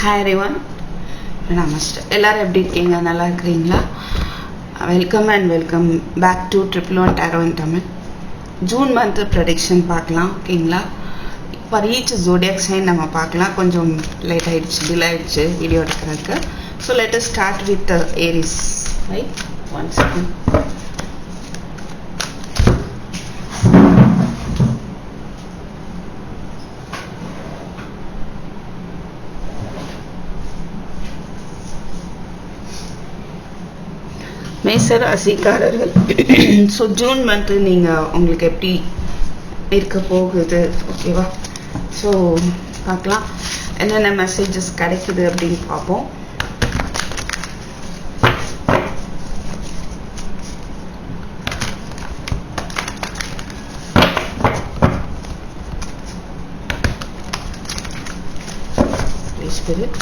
Hi everyone, Namaste. எல்லாரும் எப்படி இருக்கீங்க? நல்லா இருக்கீங்களா? Welcome and welcome back to 111 Tarot in Tamil. June month prediction பார்க்கலாம், ஓகேங்களா? ஃபார் ஈச் ஜோடியாக் சைன் நம்ம பார்க்கலாம். கொஞ்சம் லேட் ஆயிடுச்சு, டிலே ஆயிடுச்சு வீடியோ எடுக்கிறதுக்கு. So let us start with Aries, right? One second. Mesha ராசிக்காரர்கள், ஸோ ஜூன் மந்த்து நீங்கள் உங்களுக்கு எப்படி இருக்க போகுது, ஓகேவா? ஸோ பார்க்கலாம் என்னென்ன மெசேஜஸ் கிடைக்குது அப்படின்னு பார்ப்போம். Spirit.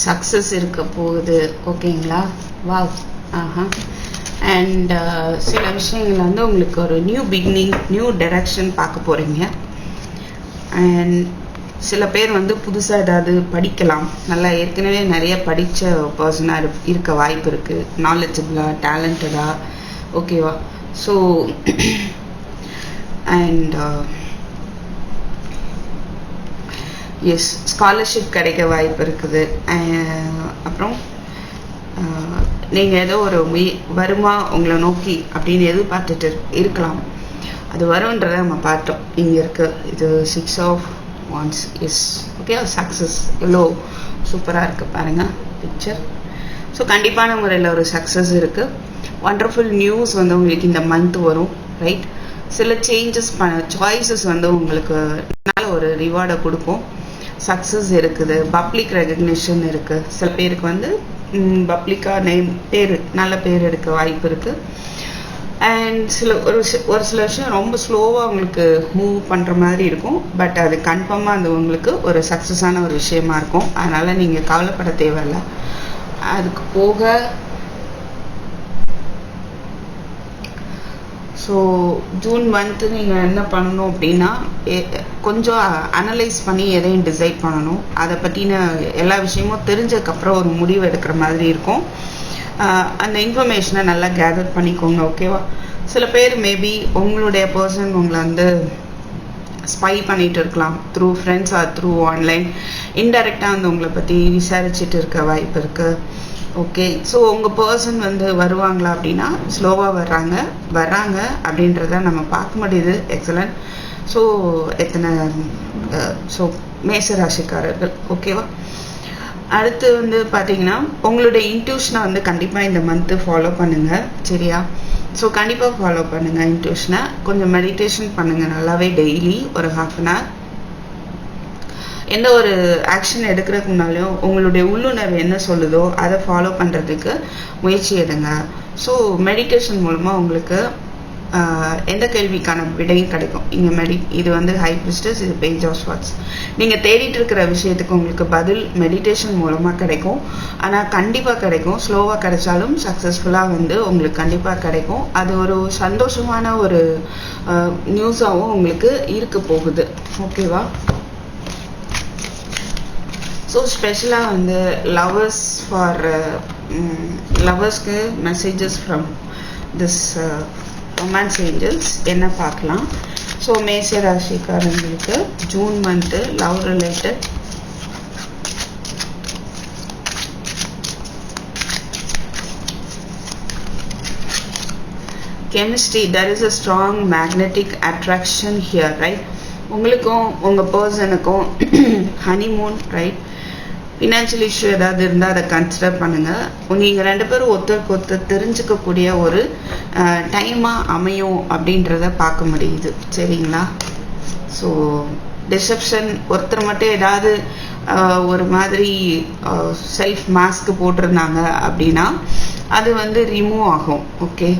சக்ஸஸ் இருக்க போகுது, ஓகேங்களா? வாவ், அண்ட் சில விஷயங்கள் வந்து உங்களுக்கு ஒரு நியூ பிகினிங், நியூ டைரக்ஷன் பார்க்க போகிறீங்க. அண்ட் சில பேர் வந்து புதுசாக ஏதாவது படிக்கலாம். நல்லா ஏற்கனவே நிறைய படித்த பர்சனாக இருக்க வாய்ப்பு இருக்குது, நாலேஜபிளாக, டேலண்டடாக, ஓகேவா? ஸோ அண்ட் எஸ், ஸ்காலர்ஷிப் கிடைக்க வாய்ப்பு இருக்குது. அப்புறம் நீங்கள் ஏதோ ஒரு வருமா உங்களை நோக்கி அப்படின்னு எதிர்பார்த்துட்டு இருக்கலாம். அது வரும்ன்றதை நம்ம பார்த்தோம். இங்கே இருக்கு இது 6 of Wands. Yes, okay, success எவ்வளோ சூப்பராக இருக்குது பாருங்கள் பிக்சர். ஸோ கண்டிப்பான முறையில் ஒரு சக்ஸஸ் இருக்குது. வண்டர்ஃபுல் நியூஸ் வந்து உங்களுக்கு இந்த மந்த் வரும், ரைட்? சில சேஞ்சஸ் சாய்ஸஸ் வந்து உங்களுக்கு நல்ல ஒரு ரிவார்டை கொடுக்கும். சக்ஸஸ் இருக்குது, பப்ளிக் ரெகக்னிஷன் இருக்குது. சில பேருக்கு வந்து பப்ளிக்காக நேம் பேர், நல்ல பேர் எடுக்க வாய்ப்பு இருக்குது. அண்ட் ஒரு சில விஷயம் ரொம்ப ஸ்லோவாக உங்களுக்கு மூவ் பண்ணுற மாதிரி இருக்கும். பட் அது கன்ஃபார்மாக அது உங்களுக்கு ஒரு சக்ஸஸான ஒரு விஷயமா இருக்கும். அதனால் நீங்கள் கவலைப்பட தேவையில்லை. அதுக்கு போக ஸோ ஜூன் மந்த்து நீங்கள் என்ன பண்ணணும் அப்படின்னா, கொஞ்சம் அனலைஸ் பண்ணி எதையும் டிசைட் பண்ணணும். அதை பற்றின எல்லா விஷயமும் தெரிஞ்சதுக்கப்புறம் ஒரு முடிவு எடுக்கிற மாதிரி இருக்கும். அந்த இன்ஃபர்மேஷனை நல்லா கேதர் பண்ணிக்கோங்க, ஓகேவா? சில பேர் மேபி உங்களுடைய பர்சன் உங்களை வந்து ஸ்பை பண்ணிகிட்டு இருக்கலாம், through friends or through online. இன்டைரக்டாக வந்து உங்களை பற்றி விசாரிச்சுட்டு இருக்க வாய்ப்பு இருக்குது, ஓகே? ஸோ உங்கள் பர்சன் வந்து வருவாங்களா அப்படின்னா ஸ்லோவாக வர்றாங்க அப்படின்றத நம்ம பார்க்க முடியுது. எக்ஸலண்ட். ஸோ ஸோ மேச ராசிக்காரர்கள், ஓகேவா? அடுத்து வந்து பார்த்தீங்கன்னா உங்களுடைய இன்ட்யூஷனை வந்து கண்டிப்பாக இந்த மந்த்து ஃபாலோ பண்ணுங்கள், சரியா? ஸோ கண்டிப்பாக ஃபாலோ பண்ணுங்கள் இன்ட்யூஷனை. கொஞ்சம் மெடிடேஷன் பண்ணுங்கள் நல்லாவே, டெய்லி ஒரு 1/2 an hour. எந்த ஒரு ஆக்ஷன் எடுக்கிறதுக்கு முன்னாலையும் உங்களுடைய உள்ளுணர்வு என்ன சொல்லுதோ அதை ஃபாலோ பண்ணுறதுக்கு முயற்சி எடுங்க. ஸோ மெடிடேஷன் மூலமாக உங்களுக்கு எந்த கேள்விக்கான விடையும் கிடைக்கும். இங்கே இது வந்து ஹை பிரிஸ்டஸ், இது பேஜ் ஆஃப் ஸ்வார்ட்ஸ். நீங்கள் தேடிட்டு இருக்கிற விஷயத்துக்கு உங்களுக்கு பதில் மெடிடேஷன் மூலமாக கிடைக்கும். ஆனால் கண்டிப்பாக கிடைக்கும். ஸ்லோவாக கிடைச்சாலும் சக்ஸஸ்ஃபுல்லாக வந்து உங்களுக்கு கண்டிப்பாக கிடைக்கும். அது ஒரு சந்தோஷமான ஒரு நியூஸாகவும் உங்களுக்கு இருக்க போகுது, ஓகேவா? ஸோ ஸ்பெஷலாக வந்து லவர்ஸ்க்கு messages from this romance angels என்ன பார்க்கலாம். ஸோ மேச ராசிக்காரங்களுக்கு June month love related chemistry, there is a strong magnetic attraction here, right? உங்களுக்கும் உங்கள் பர்சனுக்கும் ஹனிமூன், ரைட்? ஃபினான்ஷியல் இஷ்யூ ஏதாவது இருந்தால் அதை கன்சிடர் பண்ணுங்கள். நீங்கள் 2 பேரும் ஒருத்தருக்கு ஒருத்தர் தெரிஞ்சுக்கக்கூடிய ஒரு டைமாக அமையும் அப்படின்றத பார்க்க முடியுது, சரிங்களா? ஸோ டிசெப்ஷன், ஒருத்தர் மட்டும் ஏதாவது ஒரு மாதிரி செல்ஃப் மாஸ்க் போட்டிருந்தாங்க அப்படின்னா அது வந்து ரிமூவ் ஆகும், ஓகே?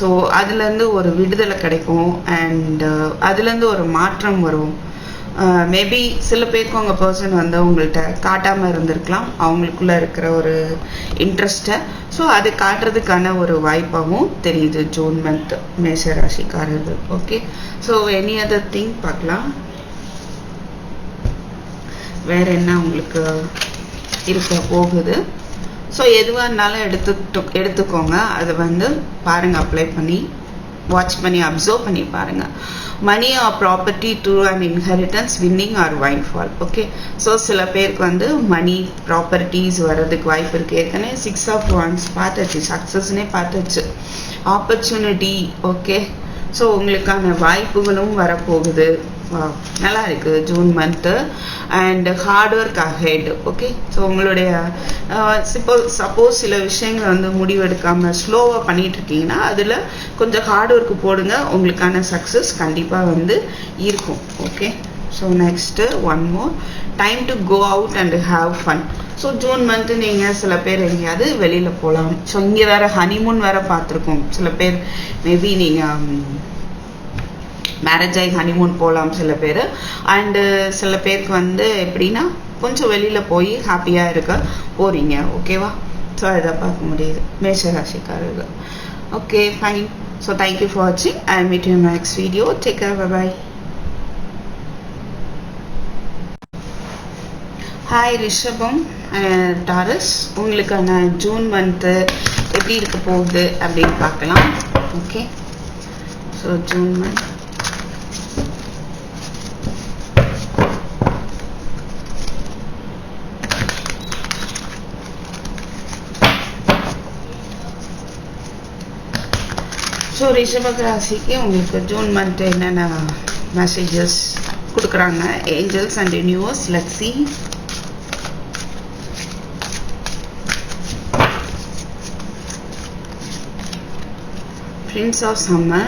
ஸோ அதுலேருந்து ஒரு விடுதலை கிடைக்கும். அண்ட் அதுலேருந்து ஒரு மாற்றம் வரும். மேபி சில பேருக்கு உங்கள் பர்சன் வந்து உங்கள்கிட்ட காட்டாமல் இருந்திருக்கலாம் அவங்களுக்குள்ளே இருக்கிற ஒரு இன்ட்ரெஸ்ட்டை. ஸோ அது காட்டுறதுக்கான ஒரு வாய்ப்பாகவும் தெரியுது ஜூன் மந்த் மேஷ ராசிக்காரர்கள். Okay, so any other thing பார்க்கலாம். வேற என்ன உங்களுக்கு இருக்க போகுது? ஸோ எதுவாக இருந்தாலும் எடுத்துக்கோங்க. அதை வந்து பாருங்கள், அப்ளை பண்ணி வாட்ச் பண்ணி அப்சர்வ் பண்ணி பாருங்கள். Money or property to and inheritance, winning or windfall. Okay, so சில பேருக்கு வந்து மணி ப்ராப்பர்ட்டிஸ் வர்றதுக்கு வாய்ப்பு இருக்குது. ஏற்கனவே 6 of Wands பார்த்தாச்சு, சக்ஸஸ்னே பார்த்தாச்சு. ஆப்பர்ச்சுனிட்டி, ஓகே, ஸோ உங்களுக்கான வாய்ப்புகளும் வரப்போகுது. நல்லா இருக்குது June month. And hard work ahead. Okay, so உங்களுடைய சப்போஸ் சில விஷயங்கள் வந்து முடிவெடுக்காமல் ஸ்லோவாக பண்ணிகிட்ருக்கீங்கன்னா அதில் கொஞ்சம் ஹார்ட் ஒர்க்கு போடுங்க, உங்களுக்கான சக்ஸஸ் கண்டிப்பாக வந்து இருக்கும். Okay, so next one more, time to go out and have fun. So June month நீங்கள் சில பேர் எங்கேயாவது வெளியில் போகலாம். ஸோ இங்கே வேறு ஹனிமூன் வேறு பார்த்துருக்கோம். சில பேர் மேபி நீங்கள் மேரேஜ் ஆகி ஹனிமூன் போகலாம் சில பேர். அண்டு சில பேருக்கு வந்து எப்படின்னா கொஞ்சம் வெளியில் போய் ஹாப்பியாக இருக்க போகிறீங்க. ஓகேவா? ஸோ அதை பார்க்க முடியுது மேஷ ராசிக்காரர்கள். Okay, fine. So thank you for வாட்சிங். I meet you next video. Take care, bye bye. Hi ரிஷபம், டாரஸ், உங்களுக்கான ஜூன் மந்த்து எப்படி இருக்க போகுது அப்படின்னு பார்க்கலாம். Okay, so June month so ரிஷப ராசிக்கு உங்களுக்கு ஜூன் மந்த் என்னென்ன மெசேஜஸ் கொடுக்குறாங்க angels and universe. Let's see. Prince of Summer,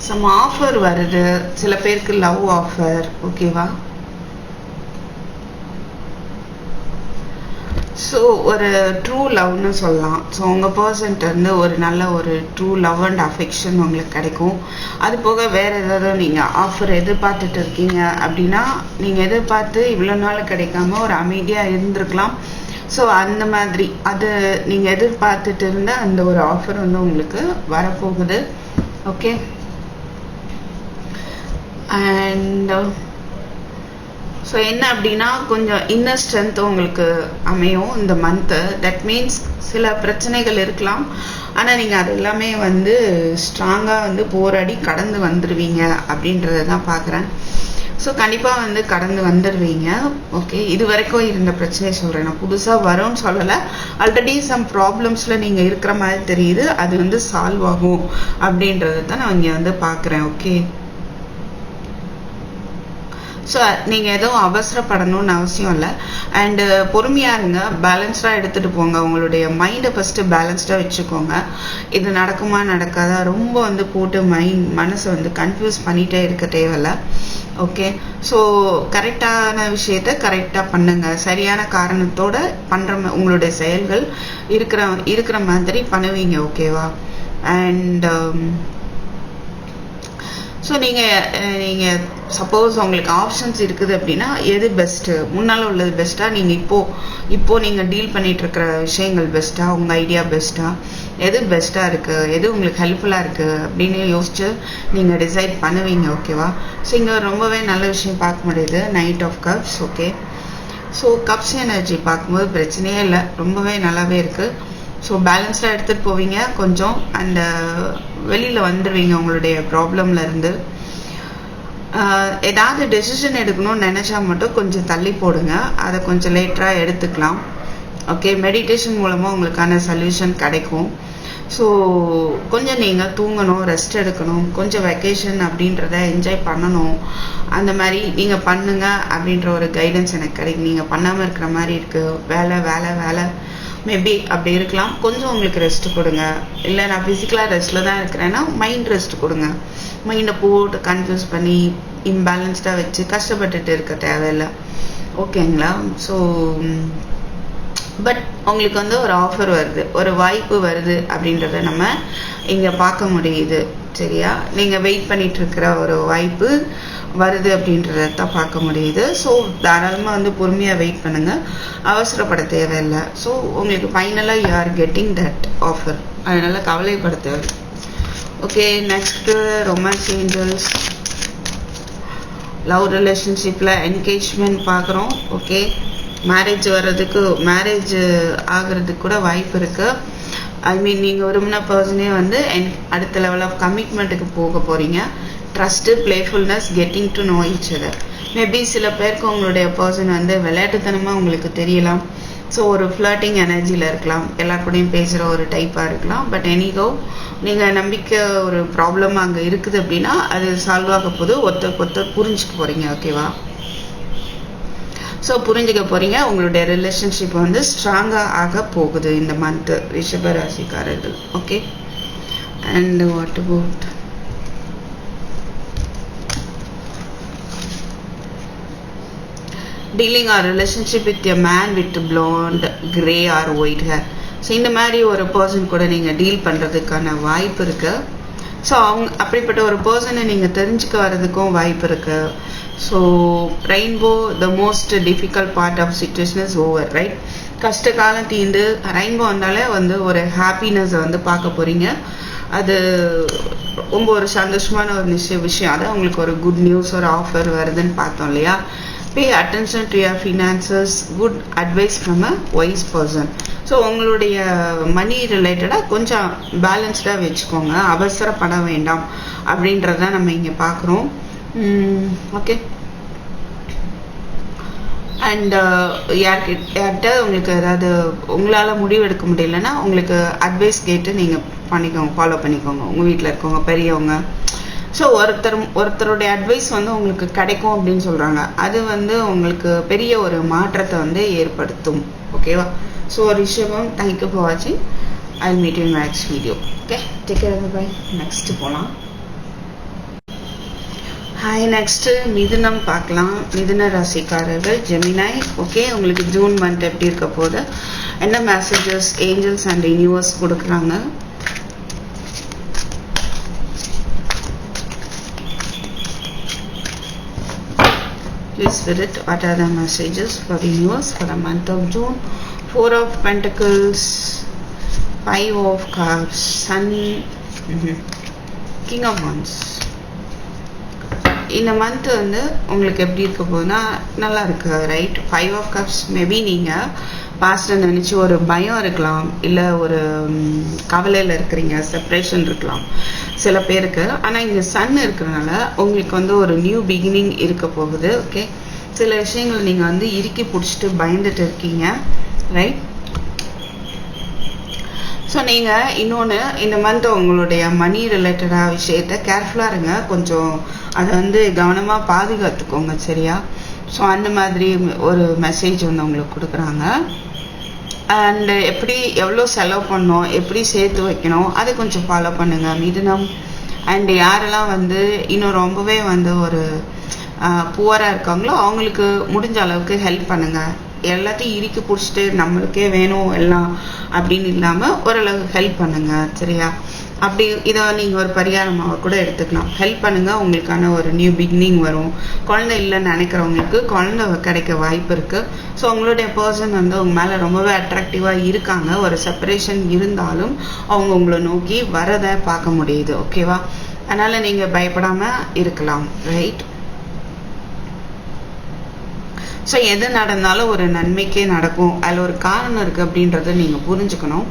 some offer வருது, சில பேருக்கு லவ் ஆஃபர். ஓகேவா? ஸோ ஒரு ட்ரூ லவ்னு சொல்லலாம். ஸோ உங்கள் பர்சன்ட்டு வந்து ஒரு நல்ல ஒரு ட்ரூ லவ் அண்ட் அஃபெக்ஷன் உங்களுக்கு கிடைக்கும். அது போக வேறு ஏதாவது நீங்கள் ஆஃபர் எதிர்பார்த்துட்டு இருக்கீங்க அப்படின்னா நீங்கள் எதிர்பார்த்து இவ்வளோ நாள் கிடைக்காம ஒரு அமைதியாக இருந்திருக்கலாம். ஸோ அந்த மாதிரி அது நீங்கள் எதிர்பார்த்துட்டு இருந்த அந்த ஒரு ஆஃபர் வந்து உங்களுக்கு வரப்போகுது. ஓகே, அண்ட் ஸோ என்ன அப்படின்னா கொஞ்சம் இன்னர் ஸ்ட்ரென்த் உங்களுக்கு அமையும் இந்த மந்த்து. தட் மீன்ஸ் சில பிரச்சனைகள் இருக்கலாம், ஆனால் நீங்கள் அது எல்லாமே வந்து ஸ்ட்ராங்காக வந்து போராடி கடந்து வந்துடுவீங்க அப்படின்றத தான் பார்க்குறேன். ஸோ கண்டிப்பாக வந்து கடந்து வந்துடுவீங்க. ஓகே, இது வரைக்கும் இருந்த பிரச்சனையை சொல்கிறேன், நான் புதுசாக வரும்னு சொல்லலை. ஆல்ரெடி சம் ப்ராப்ளம்ஸில் நீங்கள் இருக்கிற மாதிரி தெரியுது, அது வந்து சால்வ் ஆகும் அப்படின்றத தான் நான் இங்கே வந்து பார்க்குறேன். ஓகே, ஸோ நீங்கள் எதுவும் அவசரப்படணும்னு அவசியம் இல்லை. அண்டு பொறுமையாக இருங்க, பேலன்ஸ்டாக எடுத்துகிட்டு போங்க. உங்களுடைய மைண்டை ஃபஸ்ட்டு பேலன்ஸ்டாக வச்சுக்கோங்க. இது நடக்குமா நடக்காதா ரொம்ப வந்து போட்டு மனசை வந்து கன்ஃபியூஸ் பண்ணிகிட்டே இருக்க தேவையில்லை. ஓகே, ஸோ கரெக்டான விஷயத்த கரெக்டாக பண்ணுங்கள். சரியான காரணத்தோடு பண்ணுற உங்களுடைய செயல்கள் இருக்கிற மாதிரி பண்ணுவீங்க. ஓகேவா? அண்ட் ஸோ நீங்கள் சப்போஸ் உங்களுக்கு ஆப்ஷன்ஸ் இருக்குது அப்படின்னா எது பெஸ்ட்டு, முன்னால் உள்ளது பெஸ்ட்டாக, நீங்கள் இப்போது நீங்கள் டீல் பண்ணிகிட்ருக்கிற விஷயங்கள் பெஸ்ட்டாக, உங்கள் ஐடியா பெஸ்ட்டாக, எது பெஸ்ட்டாக இருக்குது, எது உங்களுக்கு ஹெல்ப்ஃபுல்லாக இருக்குது அப்படின்னு யோசிச்சு நீங்கள் டிசைட் பண்ணுவீங்க. ஓகேவா? ஸோ இங்கே ரொம்பவே நல்ல விஷயம் பார்க்க முடியுது, knight of cups. Okay, so cups energy பார்க்கும்போது பிரச்சனையே இல்லை, ரொம்பவே நல்லாவே இருக்குது. ஸோ பேலன்ஸ்டாக எடுத்துகிட்டு போவீங்க கொஞ்சம், அண்ட் வெளியில் வந்துடுவீங்க உங்களுடைய ப்ராப்ளம்லேருந்து. ஏதாவது டெசிஷன் எடுக்கணும்னு நினச்சா மட்டும் கொஞ்சம் தள்ளி போடுங்க, அதை கொஞ்சம் லேட்டராக எடுத்துக்கலாம். ஓகே, மெடிடேஷன் மூலமாக உங்களுக்கான சொல்யூஷன் கிடைக்கும். ஸோ கொஞ்சம் நீங்கள் தூங்கணும், ரெஸ்ட் எடுக்கணும், கொஞ்சம் வெக்கேஷன் அப்படின்றத என்ஜாய் பண்ணணும். அந்த மாதிரி நீங்கள் பண்ணுங்க அப்படின்ற ஒரு கைடன்ஸ் எனக்கு கிடைக்கும். நீங்கள் பண்ணாமல் இருக்கிற மாதிரி இருக்குது, வேலை வேலை வேலை மேபி அப்படி இருக்கலாம். கொஞ்சம் உங்களுக்கு ரெஸ்ட் கொடுங்க. இல்லை நான் ஃபிசிக்கலாக ரெஸ்ட்டில் தான் இருக்கிறேன்னா மைண்ட் ரெஸ்ட் கொடுங்க. மைண்டை போட்டு கன்ஃபியூஸ் பண்ணி இம்பேலன்ஸ்டாக வச்சு கஷ்டப்பட்டுட்டு இருக்க தேவையில்லை. ஓகேங்களா? ஸோ பட் உங்களுக்கு வந்து ஒரு ஆஃபர் வருது, ஒரு வாய்ப்பு வருது அப்படின்றத நம்ம இங்கே பார்க்க முடியுது. சரியா? நீங்கள் வெயிட் பண்ணிட்டு இருக்கிற ஒரு வாய்ப்பு வருது அப்படின்றத தான் பார்க்க முடியுது. ஸோ தாராளமாக வந்து பொறுமையாக வெயிட் பண்ணுங்கள், அவசரப்பட தேவையில்லை. ஸோ உங்களுக்கு ஃபைனலாக you are getting that offer, அதனால் கவலைப்பட தேவை. Okay, next romance angels. Love ரிலேஷன்ஷிப்பில் என்கேஜ்மெண்ட் பார்க்குறோம். ஓகே, மேரேஜ் வர்றதுக்கு, மேரேஜ் ஆகிறதுக்கு கூட வாய்ப்பு இருக்குது. ஐ மீன் நீங்கள் விரும்பின பர்சனே வந்து அடுத்த லெவல் ஆஃப் கமிட்மெண்ட்டுக்கு போக போகிறீங்க. Trust, playfulness, getting to know each other. Maybe சில பேருக்கு உங்களுடைய பர்சன் வந்து விளையாட்டுத்தனமாக உங்களுக்கு தெரியலாம். ஸோ ஒரு ஃப்ளர்ட்டிங் எனர்ஜியில் இருக்கலாம், எல்லாருக்கூடையும் பேசுகிற ஒரு டைப்பாக இருக்கலாம். பட் எனிகோ நீங்கள் நம்பிக்கை ஒரு ப்ராப்ளம் அங்கே இருக்குது அப்படின்னா அது சால்வ் ஆக போது ஒருத்தர் புரிஞ்சுக்க போகிறீங்க. ஓகேவா? ஸோ புரிஞ்சுக்க போகிறீங்க. உங்களுடைய ரிலேஷன்ஷிப் வந்து ஸ்ட்ராங்காக ஆக போகுது இந்த மந்த்து ரிஷப ராசிக்காரர்கள். Okay, and what about dealing or relationship with a man with blonde, grey or white hair. So இந்த மாதிரி ஒரு பர்சன் கூட நீங்கள் டீல் பண்ணுறதுக்கான வாய்ப்பு இருக்குது. ஸோ அப்படிப்பட்ட ஒரு பர்சனை நீங்கள் தெரிஞ்சுக்க வர்றதுக்கும் வாய்ப்பு இருக்குது. So rainbow, the most difficult part of situation is over, right? கஷ்ட காலம் தீண்டு ரெயின்போ வந்தாலே வந்து ஒரு ஹாப்பினஸை வந்து பார்க்க போகிறீங்க. அது ரொம்ப ஒரு சந்தோஷமான ஒரு விஷயம். அதான் உங்களுக்கு ஒரு குட் நியூஸ், ஒரு ஆஃபர் வருதுன்னு பார்த்தோம் இல்லையா? Pay attention to your finances, good advice from a wise person. So உங்களுடைய மணி ரிலேட்டடாக கொஞ்சம் பேலன்ஸ்டாக வச்சுக்கோங்க, அவசரப்பட வேண்டாம் அப்படின்றத நம்ம இங்கே பார்க்குறோம். ஓகே, அண்ட் யார்கிட்ட உங்களுக்கு ஏதாவது உங்களால் முடிவெடுக்க முடியலன்னா உங்களுக்கு அட்வைஸ் கேட்டு நீங்கள் பண்ணிக்கோங்க, ஃபாலோ பண்ணிக்கோங்க, உங்கள் வீட்டில் இருக்கவங்க, பெரியவங்க. ஸோ ஒருத்தருடைய அட்வைஸ் வந்து உங்களுக்கு கிடைக்கும் அப்படின்னு சொல்கிறாங்க. அது வந்து உங்களுக்கு பெரிய ஒரு மாற்றத்தை வந்து ஏற்படுத்தும். ஓகேவா? ஸோ ரிஷபம், தேங்க்யூ ஃபார் வாட்சிங். I will meet you in next video. Okay, take care, bye. Next போகலாம். ஹாய், நெக்ஸ்ட்டு மிதுனம் பார்க்கலாம். மிதுன ராசிக்காரர்கள், ஜெமினாய். ஓகே, உங்களுக்கு ஜூன் மந்த் எப்படி இருக்க போது, என்ன மெசேஜஸ் ஏஞ்சல்ஸ் அண்ட் யூனிவர்ஸ் கொடுக்குறாங்க? Please Spirit, what are the messages for the universe for the month of June? 4 of Pentacles, 5 of Cups, Sun, King of Wands. இந்த மந்த் வந்து உங்களுக்கு எப்படி இருக்க போகுதுன்னா நல்லா இருக்கு, ரைட்? 5 of Cups, மேபி நீங்கள் பாஸ்ட்டை நினச்சி ஒரு பயம் இருக்கலாம், இல்லை ஒரு கவலையில் இருக்கிறீங்க, செப்ரேஷன் இருக்கலாம் சில பேருக்கு. ஆனால் இங்கே சன் இருக்கிறனால உங்களுக்கு வந்து ஒரு நியூ பிகினிங் இருக்க போகுது. ஓகே, சில விஷயங்கள் நீங்கள் வந்து இறுக்கி பிடிச்சிட்டு பயந்துட்டு இருக்கீங்க, ரைட்? ஸோ நீங்கள் இன்னொன்று, இந்த மந்த் உங்களுடைய மணி ரிலேட்டடாக விஷயத்த கேர்ஃபுல்லாக இருங்க, கொஞ்சம் அதை வந்து கவனமாக பாதுகாத்துக்கோங்க, சரியா? ஸோ அந்த மாதிரி ஒரு மெசேஜ் வந்து உங்களுக்கு கொடுக்குறாங்க. அண்டு எப்படி எவ்வளோ செலவு பண்ணணும், எப்படி சேர்த்து வைக்கணும், அதை கொஞ்சம் ஃபாலோ பண்ணுங்கள் மிதுனம். அண்டு யாரெல்லாம் வந்து இன்னும் ரொம்பவே வந்து ஒரு புவராக இருக்காங்களோ அவங்களுக்கு முடிஞ்ச அளவுக்கு ஹெல்ப் பண்ணுங்கள். எல்லாத்தையும் இறுக்கி பிடிச்சிட்டு நம்மளுக்கே வேணும் எல்லாம் அப்படின்னு இல்லாமல் ஓரளவு ஹெல்ப் பண்ணுங்கள், சரியா? அப்படி இதை நீங்கள் ஒரு பரிகாரமாக கூட எடுத்துக்கலாம். ஹெல்ப் பண்ணுங்கள், உங்களுக்கான ஒரு நியூ பிகினிங் வரும். குழந்தை இல்லைன்னு நினைக்கிறவங்களுக்கு குழந்தை கிடைக்க வாய்ப்பு இருக்குது. ஸோ உங்களுடைய பர்சன் வந்து உங்கள் மேலே ரொம்பவே அட்ராக்டிவாக இருக்காங்க. ஒரு செப்பரேஷன் இருந்தாலும் அவங்க உங்களை நோக்கி வரதை பார்க்க முடியுது. ஓகேவா? அதனால் நீங்கள் பயப்படாமல் இருக்கலாம், ரைட்? ஸோ எது நடந்தாலும் ஒரு நன்மைக்கே நடக்கும், அதில் ஒரு காரணம் இருக்குது அப்படின்றத நீங்கள் புரிஞ்சுக்கணும்.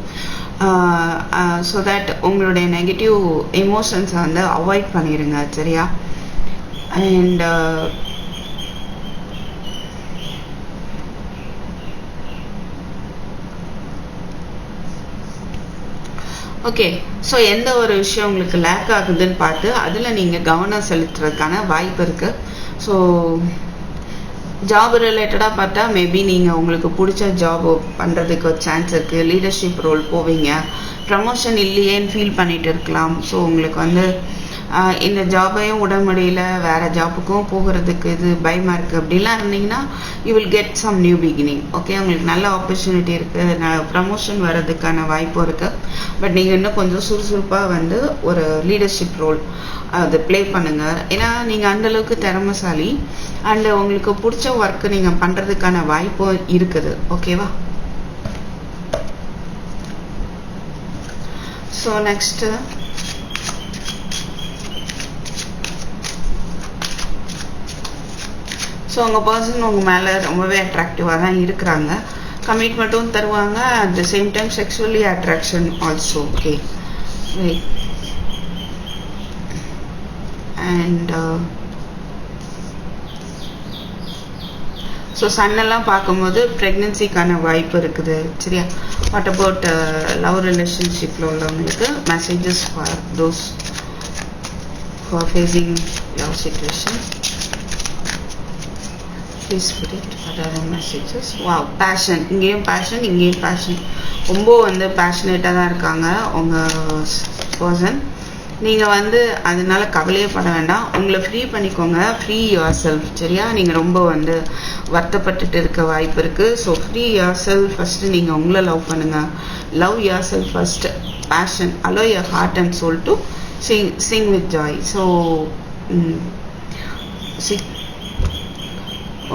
ஸோ தட் உங்களுடைய நெகட்டிவ் எமோஷன்ஸை வந்து அவாய்ட் பண்ணிடுங்க, சரியா? அண்ட் ஓகே, ஸோ எந்த ஒரு விஷயம் உங்களுக்கு லேக் ஆகுதுன்னு பார்த்து அதில் நீங்கள் கவனம் செலுத்துறதுக்கான வாய்ப்பு இருக்குது. ஸோ ஜாப் ரிலேட்டடாக பார்த்தா மேபி நீங்கள் உங்களுக்கு பிடிச்ச ஜாப் பண்ணுறதுக்கு ஒரு சான்ஸ் இருக்குது. லீடர்ஷிப் ரோல் போவீங்க, ப்ரமோஷன் இல்லையேன்னு ஃபீல் பண்ணிட்டு இருக்கலாம். ஸோ உங்களுக்கு வந்து இந்த ஜாபையும் விட முடியல, வேறு ஜாப்புக்கும் போகிறதுக்கு இது பயமாக இருக்குது அப்படிலாம் இருந்தீங்கன்னா you will get some new beginning. Okay, உங்களுக்கு நல்ல ஆப்பர்ச்சுனிட்டி இருக்குது, ப்ரமோஷன் வர்றதுக்கான வாய்ப்பும் இருக்குது. பட் நீங்கள் இன்னும் கொஞ்சம் சுறுசுறுப்பாக வந்து ஒரு லீடர்ஷிப் ரோல் அது ப்ளே பண்ணுங்கள். ஏன்னா நீங்கள் அந்தளவுக்கு திறமைசாலி அண்டு உங்களுக்கு பிடிச்ச ஒர்க்கு நீங்கள் பண்ணுறதுக்கான வாய்ப்பும் இருக்குது. ஓகேவா? ஸோ நெக்ஸ்ட்டு ஸோ உங்கள் பர்சன் உங்கள் மேலே ரொம்பவே அட்ராக்டிவாக தான் இருக்கிறாங்க, கமிட்மெண்ட்டும் தருவாங்க, at the same time sexually attraction also. Okay, right. And so சன்னெல்லாம் பார்க்கும்போது ப்ரெக்னென்சிக்கான வாய்ப்பு இருக்குது. சரியா? வாட் அபவுட் லவ் ரிலேஷன்ஷிப்பில் உள்ளவங்களுக்கு messages for those for facing love situation? Please put it. What are the messages? Wow, passion. இங்கேயும் பேஷன், இங்கேயும் பேஷன். ரொம்ப வந்து பேஷனேட்டாக தான் இருக்காங்க உங்கள் பர்சன். நீங்கள் வந்து அதனால கவலையே பட வேண்டாம், உங்களை ஃப்ரீ பண்ணிக்கோங்க. Free yourself. சரியா? நீங்கள் ரொம்ப வந்து வருத்தப்பட்டுட்டு இருக்க வாய்ப்பு இருக்குது. So free yourself. First நீங்கள் உங்களை லவ் பண்ணுங்கள். Love yourself first. Passion. Allow your heart and soul to sing with joy. So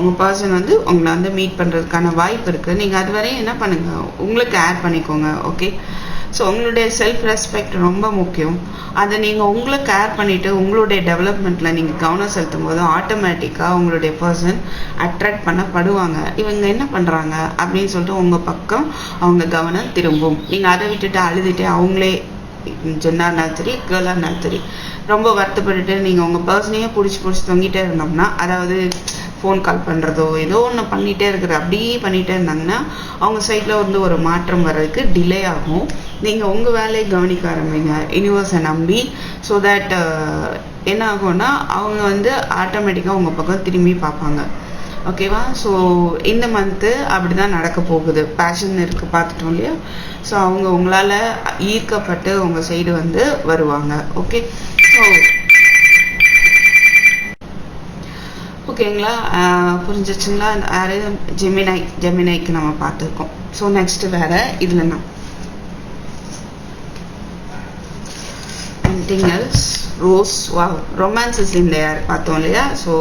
உங்கள் பர்சன் வந்து உங்களை வந்து மீட் பண்ணுறதுக்கான வாய்ப்பு இருக்குது. நீங்கள் அது வரையும் என்ன பண்ணுங்கள், உங்களுக்கு ஆட் பண்ணிக்கோங்க. ஓகே, ஸோ உங்களுடைய செல்ஃப் ரெஸ்பெக்ட் ரொம்ப முக்கியம். அதை நீங்கள் உங்களை கேர் பண்ணிவிட்டு உங்களுடைய டெவலப்மெண்ட்டில் நீங்கள் கவனம் செலுத்தும் போது ஆட்டோமேட்டிக்காக உங்களுடைய பர்சன் அட்ராக்ட் பண்ணப்படுவாங்க. இவங்க என்ன பண்ணுறாங்க அப்படின்னு சொல்லிட்டு உங்கள் பக்கம் அவங்க கவனம் திரும்பும். நீங்கள் அதை விட்டுட்டு அழுதுட்டு அவங்களே ஜென்னாக இருந்தாலும் சரி கேர்ளாக இருந்தாலும் சரி ரொம்ப வருத்தப்பட்டுட்டு நீங்கள் உங்கள் பர்சனையே பிடிச்சி தொங்கிட்டே இருந்தோம்னா, அதாவது ஃபோன் கால் பண்ணுறதோ ஏதோ ஒன்று பண்ணிகிட்டே இருக்கிற அப்படியே பண்ணிகிட்டே இருந்தாங்கன்னா அவங்க சைடில் வந்து ஒரு மாற்றம் வர்றதுக்கு டிலே ஆகும். நீங்கள் உங்கள் வேலையை கவனிக்க ஆரம்பிங்க யூனிவர்ஸை நம்பி. ஸோ தட் என்ன ஆகும்னா அவங்க வந்து ஆட்டோமேட்டிக்காக உங்கள் பக்கம் திரும்பி பார்ப்பாங்க. ஓகேவா? ஸோ இந்த மந்த்து அப்படி தான் நடக்க போகுது. பேஷன் இருக்குது பார்த்துட்டோம் இல்லையா? ஸோ அவங்க உங்களால் ஈர்க்கப்பட்டு உங்கள் சைடு வந்து வருவாங்க. ஓகே, ஸோ ஓகேங்களா? புரிஞ்சிச்சுங்களா? வேறு ஜெமினைக்கு நம்ம பார்த்துருக்கோம். ஸோ நெக்ஸ்ட்டு வேறு இதில் நான் anything else? ரோஸ். வா, ரொமான்சஸ் இந்த யார் பார்த்தோம் இல்லையா? ஸோ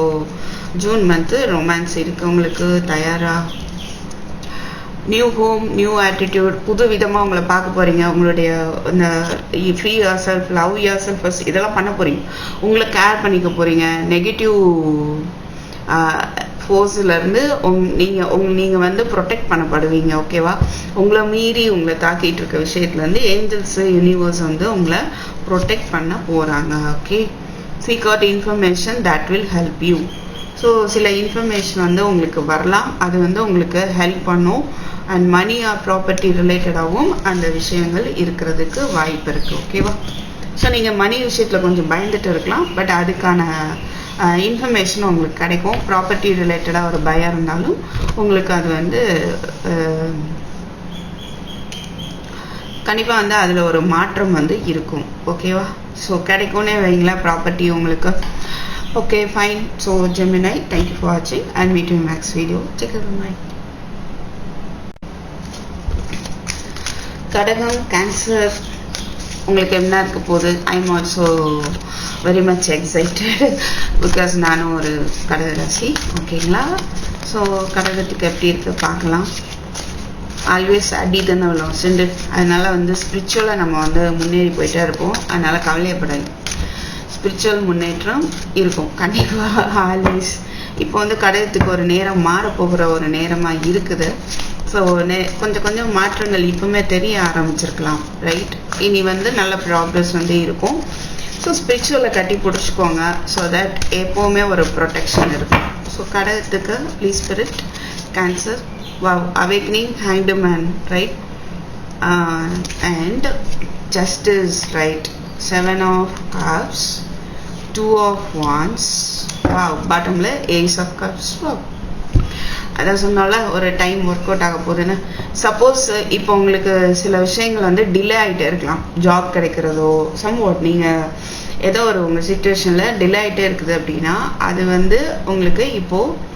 ஜூன் மந்த்து ரொமான்ஸ் இருக்குது உங்களுக்கு தயாராக. நியூ ஹோம், நியூ ஆட்டிடியூட், புது விதமாக உங்களை பார்க்க போகிறீங்க. உங்களுடைய இந்த free your self, love your self first, இதெல்லாம் பண்ண போகிறீங்க. உங்களை கேர் பண்ணிக்க போகிறீங்க. நெகட்டிவ் ஃபோர்ஸ்லேருந்து நீங்கள் வந்து ப்ரொடெக்ட் பண்ணப்படுவீங்க. ஓகேவா? உங்களை மீறி உங்களை தாக்கிட்டு இருக்க விஷயத்துலேருந்து ஏஞ்சல்ஸு யூனிவர்ஸ் வந்து உங்களை ப்ரொடெக்ட் பண்ண போகிறாங்க. Okay, seek out information that will help you. So சில இன்ஃபர்மேஷன் வந்து உங்களுக்கு வரலாம், அது வந்து உங்களுக்கு ஹெல்ப் பண்ணும். அண்ட் மணி ஆர் ப்ராப்பர்ட்டி ரிலேட்டடாகவும் அந்த விஷயங்கள் இருக்கிறதுக்கு வாய்ப்பு இருக்குது. ஓகேவா? ஸோ நீங்கள் மணி விஷயத்தில் கொஞ்சம் பயந்துட்டு இருக்கலாம், பட் அதுக்கான இன்ஃபர்மேஷன் உங்களுக்கு கிடைக்கும். ப்ராப்பர்ட்டி ரிலேட்டடாக ஒரு பயம் இருந்தாலும் உங்களுக்கு அது வந்து கண்டிப்பாக வந்து அதில் ஒரு மாற்றம் வந்து இருக்கும். ஓகேவா? ஸோ கிடைக்கும்னே வைங்களேன் ப்ராப்பர்ட்டி உங்களுக்கு. Okay, fine. So Gemini, thank you for watching. I'll meet you in the next video. Take care. Bye. கடகம், கேன்சர், உங்களுக்கு என்ன இருக்க போகுது? I am also very much excited because நானும் ஒரு கடகராசி. ஓகேங்களா? ஸோ கடகத்துக்கு எப்படி இருக்கு பார்க்கலாம். ஆல்வேஸ் அடி தானே அவ்வளோ சென்று, அதனால் வந்து ஸ்பிரிச்சுவலாக நம்ம வந்து முன்னேறி போயிட்டே இருப்போம். அதனால் கவலையப்படாது, ஸ்பிரிச்சுவல் முன்னேற்றம் இருக்கும் கண்டிப்பாக ஆல்வேஸ். இப்போ வந்து கடகத்துக்கு ஒரு நேரம் மாறப்போகிற ஒரு நேரமாக இருக்குது. ஸோ கொஞ்சம் கொஞ்சம் மாற்றங்கள் இப்போவுமே தெரிய ஆரம்பிச்சிருக்கலாம். ரைட்? இனி வந்து நல்ல ப்ராக்ரஸ் வந்து இருக்கும். ஸோ ஸ்பிரிச்சுவலை கட்டி பிடிச்சிக்கோங்க. ஸோ தட் எப்போவுமே ஒரு ப்ரொடெக்ஷன் இருக்கும். ஸோ கடகத்துக்கு please spirit, Cancer, awakening, hanged man, right? And justice, right? 7 of cups, 2 of wands, wow, bottomல ace of cups. Wow, அதான் சொன்னால ஒரு டைம் ஒர்க் அவுட் ஆக போகுதுன்னு. சப்போஸ் இப்போ உங்களுக்கு சில விஷயங்கள் வந்து டிலே ஆகிட்டே இருக்கலாம், ஜாப் கிடைக்கிறதோ சம்வாட் நீங்கள் ஏதோ ஒரு உங்கள் சுச்சுவேஷனில் டிலே ஆகிட்டே இருக்குது அப்படின்னா அது வந்து உங்களுக்கு இப்போது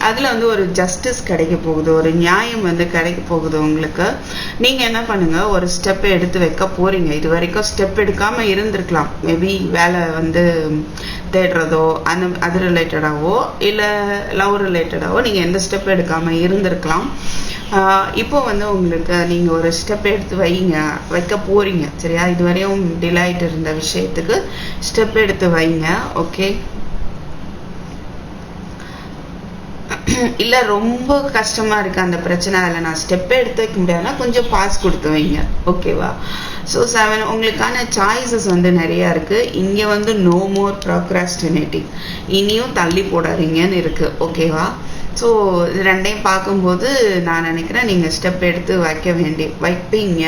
அதில் வந்து ஒரு ஜஸ்டிஸ் கிடைக்க போகுது, ஒரு நியாயம் வந்து கிடைக்க போகுது உங்களுக்கு. நீங்கள் என்ன பண்ணுங்கள், ஒரு ஸ்டெப்பை எடுத்து வைக்க போகிறீங்க. இது வரைக்கும் ஸ்டெப் எடுக்காமல் இருந்திருக்கலாம், மேபி வேலை வந்து தேடுறதோ அது ரிலேட்டடாகவோ இல்லை லவ் ரிலேட்டடாகவோ நீங்கள் எந்த ஸ்டெப் எடுக்காமல் இருந்திருக்கலாம். இப்போ வந்து உங்களுக்கு நீங்கள் ஒரு ஸ்டெப் எடுத்து வைக்க போகிறீங்க, சரியா? இதுவரையும் டிலே ஆகிட்டு இருந்த விஷயத்துக்கு ஸ்டெப் எடுத்து வைங்க, ஓகே? இல்லை ரொம்ப கஷ்டமாக இருக்குது அந்த பிரச்சனை, அதில் நான் ஸ்டெப்பே எடுத்து வைக்க முடியாதுன்னா கொஞ்சம் பாஸ் கொடுத்து வைங்க, ஓகேவா? ஸோ 7 உங்களுக்கான சாய்ஸஸ் வந்து நிறையா இருக்குது. இங்கே வந்து நோ மோர் ப்ரோக்ராஸ்டினேட்டிங், இனியும் தள்ளி போடாதீங்கன்னு இருக்குது, ஓகேவா? ஸோ இது ரெண்டையும் பார்க்கும்போது நான் நினைக்கிறேன் நீங்கள் ஸ்டெப் எடுத்து வைப்பீங்க.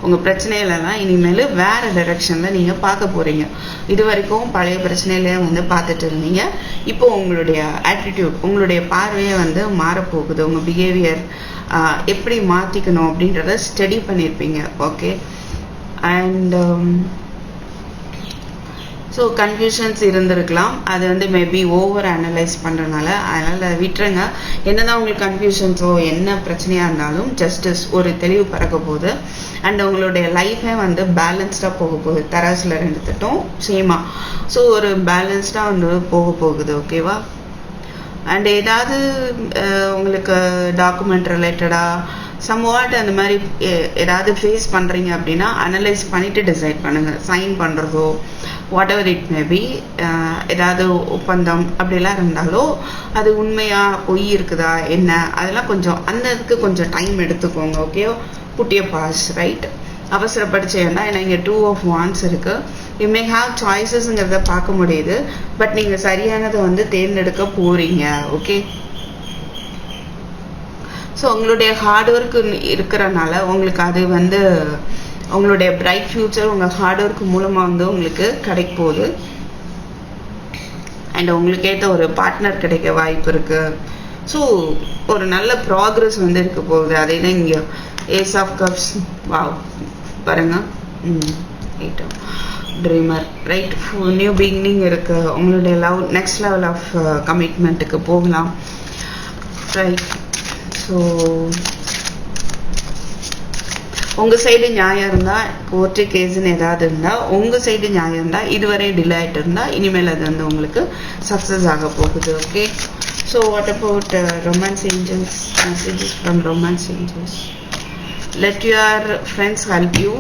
உங்கள் பிரச்சனையிலலாம் இனிமேல் வேறு டைரெக்ஷனில் நீங்கள் பார்க்க போகிறீங்க. இது வரைக்கும் பழைய பிரச்சனையிலே வந்து பார்த்துட்டு இருந்தீங்க, இப்போ உங்களுடைய ஆட்டிடியூட், உங்களுடைய பார்வையே வந்து மாறப்போகுது. உங்கள் பிஹேவியர் எப்படி மாற்றிக்கணும் அப்படின்றத ஸ்டடி பண்ணியிருப்பீங்க, ஓகே? அண்ட் ஸோ கன்ஃபியூஷன்ஸ் இருந்திருக்கலாம், அது வந்து மேபி ஓவர் அனலைஸ் பண்ணுறதுனால, அதனால் விட்டுருங்க. என்னதான் உங்களுக்கு கன்ஃபியூஷன்ஸோ என்ன பிரச்சனையாக இருந்தாலும் ஜஸ்டிஸ் ஒரு தெளிவு பறக்க போகுது. அண்ட் உங்களுடைய லைஃபே வந்து பேலன்ஸ்டாக போக போகுது, தராசில் 2 தட்டும் சேமாக. ஸோ ஒரு பேலன்ஸ்டாக வந்து போக போகுது, ஓகேவா? அண்ட் ஏதாவது உங்களுக்கு டாக்குமெண்ட் ரிலேட்டடாக சம்வாட் அந்த மாதிரி ஏதாவது ஃபேஸ் பண்ணுறீங்க அப்படின்னா அனலைஸ் பண்ணிவிட்டு டிசைட் பண்ணுங்கள். சைன் பண்ணுறதோ வாட் எவர் இட் மேபி, ஏதாவது ஒப்பந்தம் அப்படிலாம் இருந்தாலோ அது உண்மையாக பொய் இருக்குதா என்ன, அதெல்லாம் கொஞ்சம் அந்த இதுக்கு கொஞ்சம் டைம் எடுத்துக்கோங்க, ஓகே? புட்டிய பாஸ், ரைட்? அவசரப்படுச்சேன்னா ஏன்னா இங்கே 2 of Wands இருக்குது. யூ மே ஹாவ் சாய்ஸஸ்ங்கிறத பார்க்க முடியுது, பட் நீங்கள் சரியானதை வந்து தேர்ந்தெடுக்க போகிறீங்க, ஓகே? ஸோ உங்களுடைய ஹார்ட் ஒர்க் இருக்கிறனால உங்களுக்கு அது வந்து உங்களுடைய பிரைட் ஃபியூச்சர் உங்கள் ஹார்ட் ஒர்க் மூலமாக வந்து உங்களுக்கு கிடைக்க போகுது. அண்ட் உங்களுக்கு ஏற்ற ஒரு பார்ட்னர் கிடைக்க வாய்ப்பு இருக்குது. ஸோ ஒரு நல்ல ப்ராக்ரஸ் வந்து இருக்க போகுது. அதே தான் இங்கே ஏஸ் ஆஃப் கப்ஸ், வாவ் பாருங்க, 8 ட்ரீமர், ரைட்? நியூ பிகினிங் இருக்குது. உங்களுடைய லவ் நெக்ஸ்ட் லெவல் ஆஃப் கமிட்மெண்ட்டுக்கு போகலாம், ரைட்? ஸோ உங்கள் சைடு நியாயம் இருந்தால், கோர்ட்டு கேஸுன்னு ஏதாவது இருந்தால் உங்கள் சைடு நியாயம் இருந்தால், இதுவரை டிலே ஆகிட்டு இருந்தால் இனிமேல் அது வந்து உங்களுக்கு சக்ஸஸ் ஆக போகுது, okay? So what about romance angels, messages from romance angels? Let your friends help you.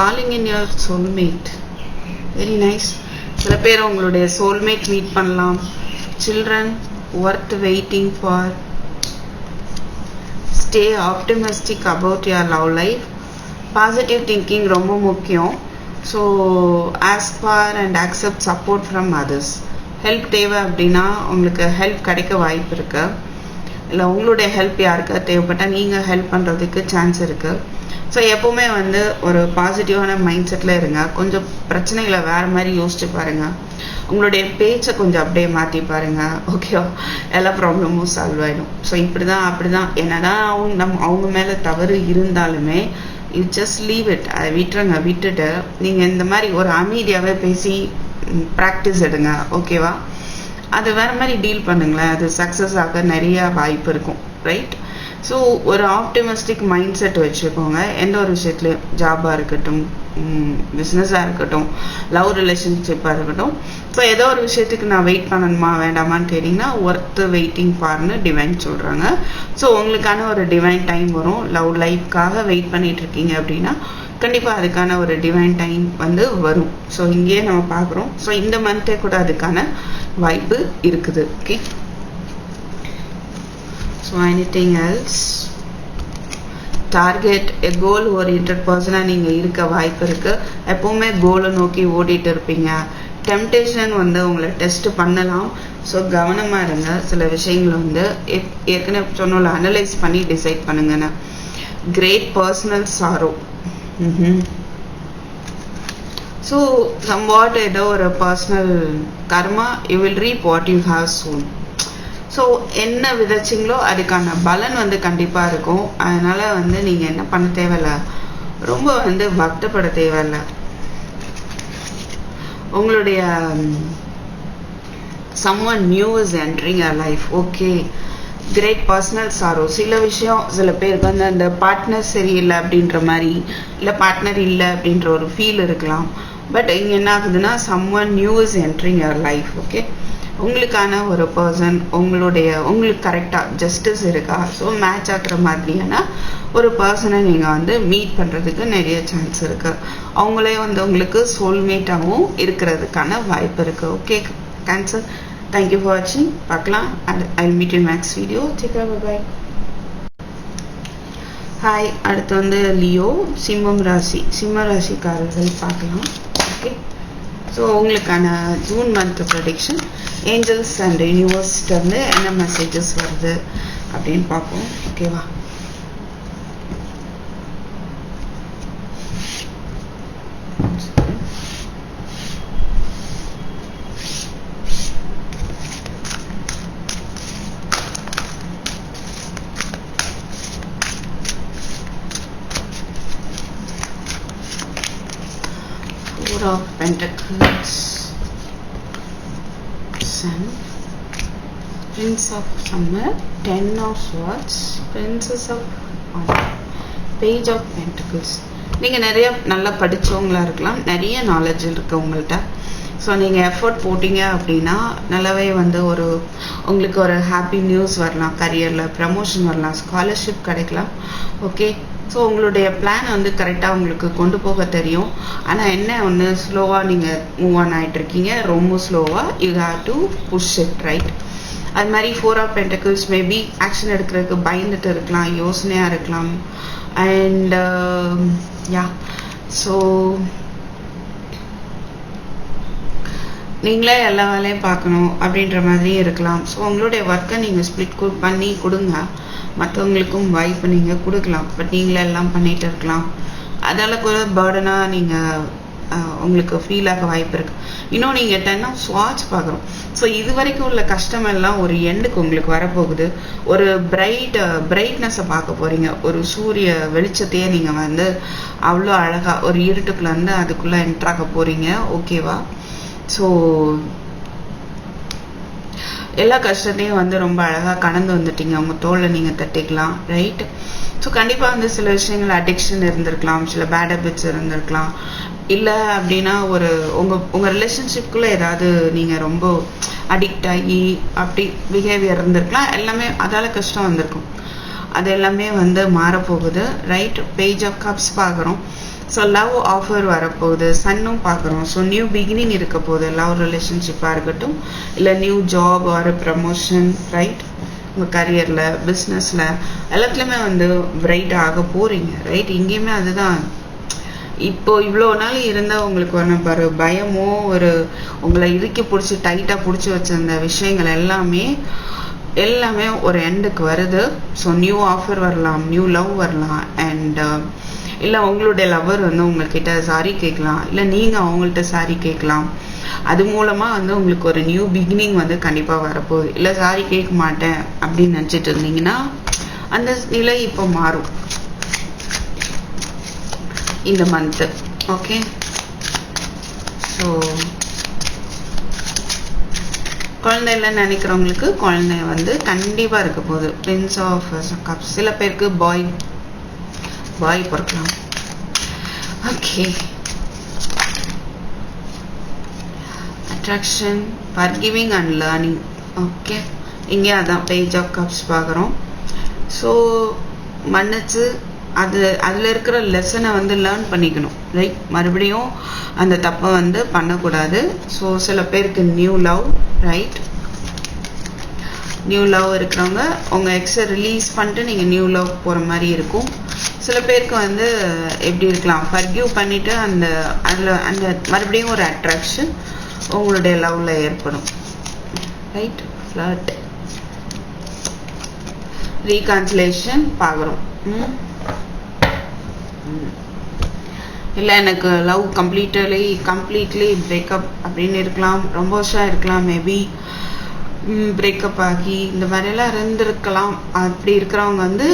Calling in your soulmate, very nice. சில பேர் உங்களுடைய சோல்மேட் மீட் பண்ணலாம். Children worth waiting for. Stay optimistic about your love life. Positive thinking ரொம்ப முக்கியம். So ask for and accept support from others. Help தேவை அப்படின்னா உங்களுக்கு help கிடைக்க வாய்ப்பு இருக்கு. இல்லை உங்களுடைய ஹெல்ப் யாருக்கா தேவைப்பட்டால் நீங்கள் ஹெல்ப் பண்ணுறதுக்கு சான்ஸ் இருக்குது. ஸோ எப்போவுமே வந்து ஒரு பாசிட்டிவான மைண்ட் செட்டில் இருங்க. கொஞ்சம் பிரச்சனைகளை வேறு மாதிரி யோசிச்சு பாருங்கள். உங்களுடைய பேச்சை கொஞ்சம் அப்படியே மாற்றி பாருங்கள், ஓகேவா? எல்லா ப்ராப்ளமும் சால்வ் ஆகிடும். ஸோ இப்படி தான் அப்படி தான் என்னதான் அவங்க மேலே தவறு இருந்தாலுமே யூ ஜஸ்ட் லீவ் இட், அதை விட்டுட்டு நீங்கள் இந்த மாதிரி ஒரு அமைதியாகவே பேசி ப்ராக்டிஸ் எடுங்க, ஓகேவா? அது வேறு மாதிரி டீல் பண்ணுங்களேன், அது சக்ஸஸ் ஆக நிறைய வாய்ப்பு இருக்கும், ரைட்? ஸோ ஒரு ஆப்டிமிஸ்டிக் மைண்ட் செட் வச்சுக்கோங்க. எந்த ஒரு விஷயத்துலையும், ஜாபாக இருக்கட்டும், பிஸ்னஸாக இருக்கட்டும், லவ் ரிலேஷன்ஷிப்பாக இருக்கட்டும். ஸோ ஏதோ ஒரு விஷயத்துக்கு நான் வெயிட் பண்ணணுமா வேண்டாமான்னு கேட்டிங்கன்னா ஒர்த்து வெயிட்டிங் ஃபார்னு டிவைன் சொல்கிறாங்க. ஸோ உங்களுக்கான ஒரு டிவைன் டைம் வரும். லவ் லைஃப்காக வெயிட் பண்ணிகிட்ருக்கீங்க அப்படின்னா கண்டிப்பாக அதுக்கான ஒரு டிவைன் டைம் வந்து வரும். ஸோ இங்கேயே நம்ம பார்க்குறோம். ஸோ இந்த மந்த்தே கூட அதுக்கான வாய்ப்பு இருக்குது, okay? So anything else? Target a goal oriented பர்சனாக நீங்கள் இருக்க வாய்ப்பு இருக்குது. எப்போவுமே கோலை நோக்கி ஓடிட்டு இருப்பீங்க. டெம்டேஷன் வந்து உங்களை டெஸ்ட் பண்ணலாம். ஸோ கவனமாக இருங்க. சில விஷயங்கள் வந்து ஏற்கனவே சொன்னோம்ல, அனலைஸ் பண்ணி டிசைட் பண்ணுங்கன்னு. Great personal sorrow. So somewhat ஏதோ ஒரு பர்சனல் கர்மா, you will reap what you have sown. So என்ன விதைச்சிங்களோ அதுக்கான பலன் வந்து கண்டிப்பாக இருக்கும். அதனால் வந்து நீங்கள் என்ன பண்ண தேவையில்ல, ரொம்ப வந்து வருத்தப்பட தேவையில்ல. உங்களுடைய someone new is entering your life. Okay, great personal sorrow. சில விஷயம் சில பேருக்கு வந்து அந்த பார்ட்னர் சரியில்லை அப்படின்ற மாதிரி, இல்லை பார்ட்னர் இல்லை அப்படின்ற ஒரு ஃபீல் இருக்கலாம். பட் இங்கே என்ன ஆகுதுன்னா someone new is entering your life. Okay, உங்களுக்கான ஒரு பர்சன் உங்களுக்கு கரெக்டாக ஜஸ்டிஸ் இருக்கா, ஸோ மேட்ச் ஆகிற மாதிரியான ஒரு பர்சனை நீங்கள் வந்து மீட் பண்ணுறதுக்கு நிறைய சான்ஸ் இருக்குது. அவங்களே வந்து உங்களுக்கு சோல்மேட்டாகவும் இருக்கிறதுக்கான வாய்ப்பு இருக்குது. Okay Cancer, thank you for watching. பார்க்கலாம், and I'll meet you in next video. Take care, bye bye. Hi, அடுத்து வந்து லியோ சிம்மம் ராசிக்காரர்கள் பார்க்கலாம். ஓகே, ஸோ உங்களுக்கான June month prediction angels and யூனிவர்ஸ்ட்டு வந்து என்ன மெசேஜஸ் வருது அப்படின்னு பார்ப்போம். ஓகேவா? Four of Pentacles, Sun, Prince of Summer, Ten of Swords, Princess of Page of Pentacles. நீங்கள் நிறைய நல்லா படித்தவங்களா இருக்கலாம், நிறைய நாலேஜ் இருக்குது உங்கள்கிட்ட. ஸோ நீங்கள் எஃபர்ட் போட்டிங்க அப்படின்னா நல்லாவே வந்து உங்களுக்கு ஒரு ஹாப்பி நியூஸ் வரலாம், கரியரில் ப்ரமோஷன் வரலாம், ஸ்காலர்ஷிப் கிடைக்கலாம். ஓகே, ஸோ உங்களுடைய பிளான் வந்து கரெக்டாக உங்களுக்கு கொண்டு போக தெரியும். ஆனால் என்ன ஒன்று, ஸ்லோவாக நீங்கள் மூவ் ஆன் ஆகிட்ருக்கீங்க, ரொம்ப ஸ்லோவாக. You have to push it, right? அது மாதிரி four of pentacles maybe action எடுக்கிறதுக்கு பயந்துட்டு இருக்கலாம், யோசனையாக இருக்கலாம். அண்ட் யா, ஸோ நீங்களே எல்லா வேலையும் பார்க்கணும் அப்படின்ற மாதிரியும் இருக்கலாம். ஸோ உங்களுடைய ஒர்க்கை நீங்கள் ஸ்ப்ளிட் பண்ணி கொடுங்க, மற்றவங்களுக்கும் வாய்ப்பு நீங்கள் கொடுக்கலாம். பட் நீங்களே எல்லாம் பண்ணிகிட்டு இருக்கலாம், அதால் கூட பேர்டனாக நீங்கள் உங்களுக்கு ஃபீல் ஆக வாய்ப்பு இருக்குது. இன்னும் நீங்கள் Ten of Swords பார்க்குறோம். ஸோ இது வரைக்கும் உள்ள கஷ்டம் எல்லாம் ஒரு எண்டுக்கு உங்களுக்கு வரப்போகுது. ஒரு பிரைட்னஸை பார்க்க போகிறீங்க. ஒரு சூரிய வெளிச்சத்தையே நீங்கள் வந்து அவ்வளோ அழகாக ஒரு இருட்டுக்குள்ளே வந்து அதுக்குள்ளே என்ட்ராக போகிறீங்க. ஓகேவா? ஸோ எல்லா கஷ்டத்தையும் வந்து ரொம்ப அழகாக கடந்து வந்துட்டீங்க, உங்கள் தோளில் நீங்கள் தட்டிக்கலாம், ரைட்? ஸோ கண்டிப்பாக வந்து சில விஷயங்கள் அடிக்ஷன் இருந்திருக்கலாம், சில பேட் ஹேபிட்ஸ் இருந்திருக்கலாம், இல்லை அப்படின்னா உங்கள் ரிலேஷன்ஷிப்குள்ளே ஏதாவது நீங்கள் ரொம்ப அடிக்ட் ஆகி அப்படி பிஹேவியர் இருந்திருக்கலாம். எல்லாமே அதால் கஷ்டம் வந்திருக்கும். அது எல்லாமே வந்து மாறப்போகுது, ரைட்? பேஜ் ஆஃப் கப்ஸ் பார்க்குறோம். ஸோ லவ் ஆஃபர் வரப்போகுது, சன்னும் பார்க்குறோம். ஸோ நியூ பிகினிங் இருக்க போகுது, லவ் ரிலேஷன்ஷிப்பாக இருக்கட்டும், இல்லை new job or promotion, right? உங்கள் கரியரில், பிஸ்னஸில் எல்லாத்துலேயுமே வந்து பிரைட் ஆக போகிறீங்க, ரைட்? இங்கேயுமே அதுதான். இப்போ இவ்வளோ நாள் இருந்தால் உங்களுக்கு ஒரு பயமோ உங்களை இறுக்கி பிடிச்சி டைட்டாக பிடிச்சி வச்சிருந்த விஷயங்கள் எல்லாமே ஒரு எண்டுக்கு வருது. ஸோ நியூ ஆஃபர் வரலாம், நியூ லவ் வரலாம். அண்ட் இல்லை உங்களுடைய லவ்வர் வந்து உங்கள்கிட்ட சாரி கேட்கலாம், இல்லை நீங்கள் அவங்கள்ட்ட சாரி கேட்கலாம். அது மூலமாக வந்து உங்களுக்கு ஒரு நியூ பிகினிங் வந்து கண்டிப்பாக வரப்போகுது. இல்லை சாரி கேட்க மாட்டேன் அப்படின்னு நினச்சிட்டு இருந்தீங்கன்னா அந்த நிலை இப்போ மாறும் இந்த மந்த்து. ஓகே, ஸோ குழந்தை இல்லைன்னு நினைக்கிறவங்களுக்கு குழந்தை வந்து கண்டிப்பாக இருக்க போகுது. Prince of cups. சில பேருக்கு பாய் பிறக்கலாம். Okay, attraction, forgiving and learning. Okay, இங்கே அதான் பேஜ் ஆஃப் கப்ஸ் பார்க்குறோம். ஸோ மன்னிச்சு அதில் இருக்கிற லெசனை வந்து லேர்ன் பண்ணிக்கணும், ரைட்? மறுபடியும் அந்த தப்பை வந்து பண்ணக்கூடாது. ஸோ சில பேருக்கு new love, right? New love இருக்கிறவங்க உங்கள் எக்ஸை ரிலீஸ் பண்ணிட்டு நீங்கள் நியூ லவ் போகிற மாதிரி இருக்கும். சில பேருக்கு வந்து எப்படி இருக்கலாம், ஃபர்கிவ் பண்ணிவிட்டு அந்த மறுபடியும் ஒரு அட்ராக்ஷன் உங்களுடைய லவ்வில் ஏற்படும், ரைட்? ஃப்ளர்ட், ரீகான்சிலேஷன் பார்க்குறோம். இல்லை எனக்கு லவ் கம்ப்ளீட்லி பிரேக்கப் அப்படின்னு இருக்கலாம், ரொம்ப வருஷம் இருக்கலாம், மேபி பிரேக்கப் ஆகி இந்த மாதிரியெல்லாம் இருந்திருக்கலாம். அப்படி இருக்கிறவங்க வந்து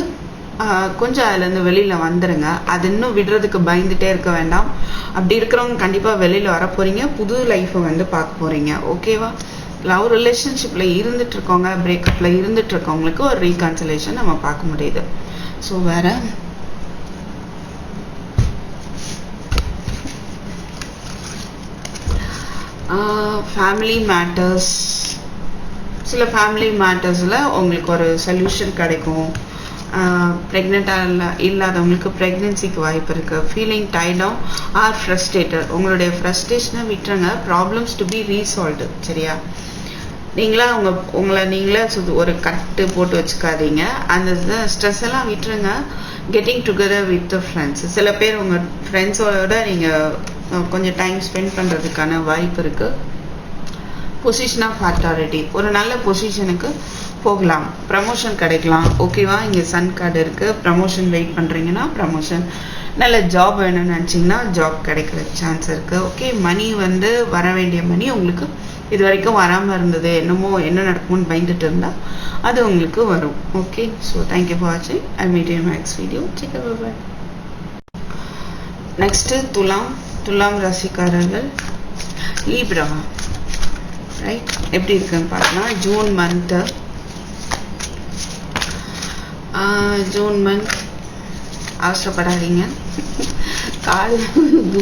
கொஞ்சம் அதுலேருந்து வெளியில் வந்துடுங்க. அது இன்னும் விடுறதுக்கு பயந்துட்டே இருக்க வேண்டாம். அப்படி இருக்கிறவங்க கண்டிப்பாக வெளியில் வர போகிறீங்க. புது லைஃப்பை வந்து பார்க்க போகிறீங்க. ஓகேவா? லவ் ரிலேஷன்ஷிப்பில் இருந்துட்டு இருக்கவங்க, பிரேக்கப்பில் இருந்துட்டு இருக்கவங்களுக்கு ஒரு ரீகன்சிலேஷன் நம்ம பார்க்க முடியுது. ஸோ வேறு ஃபேமிலி மேட்டர்ஸ், சில ஃபேமிலி மேட்டர்ஸில் உங்களுக்கு ஒரு சொல்யூஷன் கிடைக்கும். ப்ரெக்னெண்ட்டாக இல்லாதவங்களுக்கு ப்ரெக்னென்சிக்கு வாய்ப்பு இருக்குது. ஃபீலிங் டைடம் ஆர் ஃப்ரஸ்ட்ரேட்டட், உங்களுடைய ஃப்ரஸ்ட்ரேஷனை விட்டுருங்க. Problems to be resolved. சரியா? உங்களை நீங்களே ஒரு கட்டு போட்டு வச்சுக்காதீங்க. அந்த ஸ்ட்ரெஸ் எல்லாம் விட்டுருங்க. கெட்டிங் டுகெதர் வித் ஃப்ரெண்ட்ஸ், சில பேர் உங்கள் ஃப்ரெண்ட்ஸோட நீங்கள் கொஞ்சம் டைம் ஸ்பெண்ட் பண்ணுறதுக்கான வாய்ப்பு இருக்குது. பொசிஷன் ஆஃப் அத்தாரிட்டி, ஒரு நல்ல பொசிஷனுக்கு போகலாம், ப்ரமோஷன் கிடைக்கலாம். ஓகேவா? இங்கே சன் கார்டு இருக்குது. ப்ரமோஷன் வெயிட் பண்ணுறீங்கன்னா ப்ரமோஷன், நல்ல ஜாப் வேணும்னு நினச்சிங்கன்னா ஜாப் கிடைக்கிற சான்ஸ் இருக்குது. ஓகே, மணி வந்து வர வேண்டிய மணி உங்களுக்கு இது வரைக்கும் வராமல் இருந்தது, என்னமோ என்ன நடக்கும்னு பயந்துட்டு இருந்தால் அது உங்களுக்கு வரும். ஓகே, ஸோ தேங்க்யூ ஃபார் வாட்சிங். I meet you next video. Check bye. Next துலாம் ராசிக்காரர்கள், லீப்ரா. ரைட், எப்படி இருக்குன்னு பார்த்தோன்னா ஜூன் மந்த் அவசரப்படாதீங்க. கால்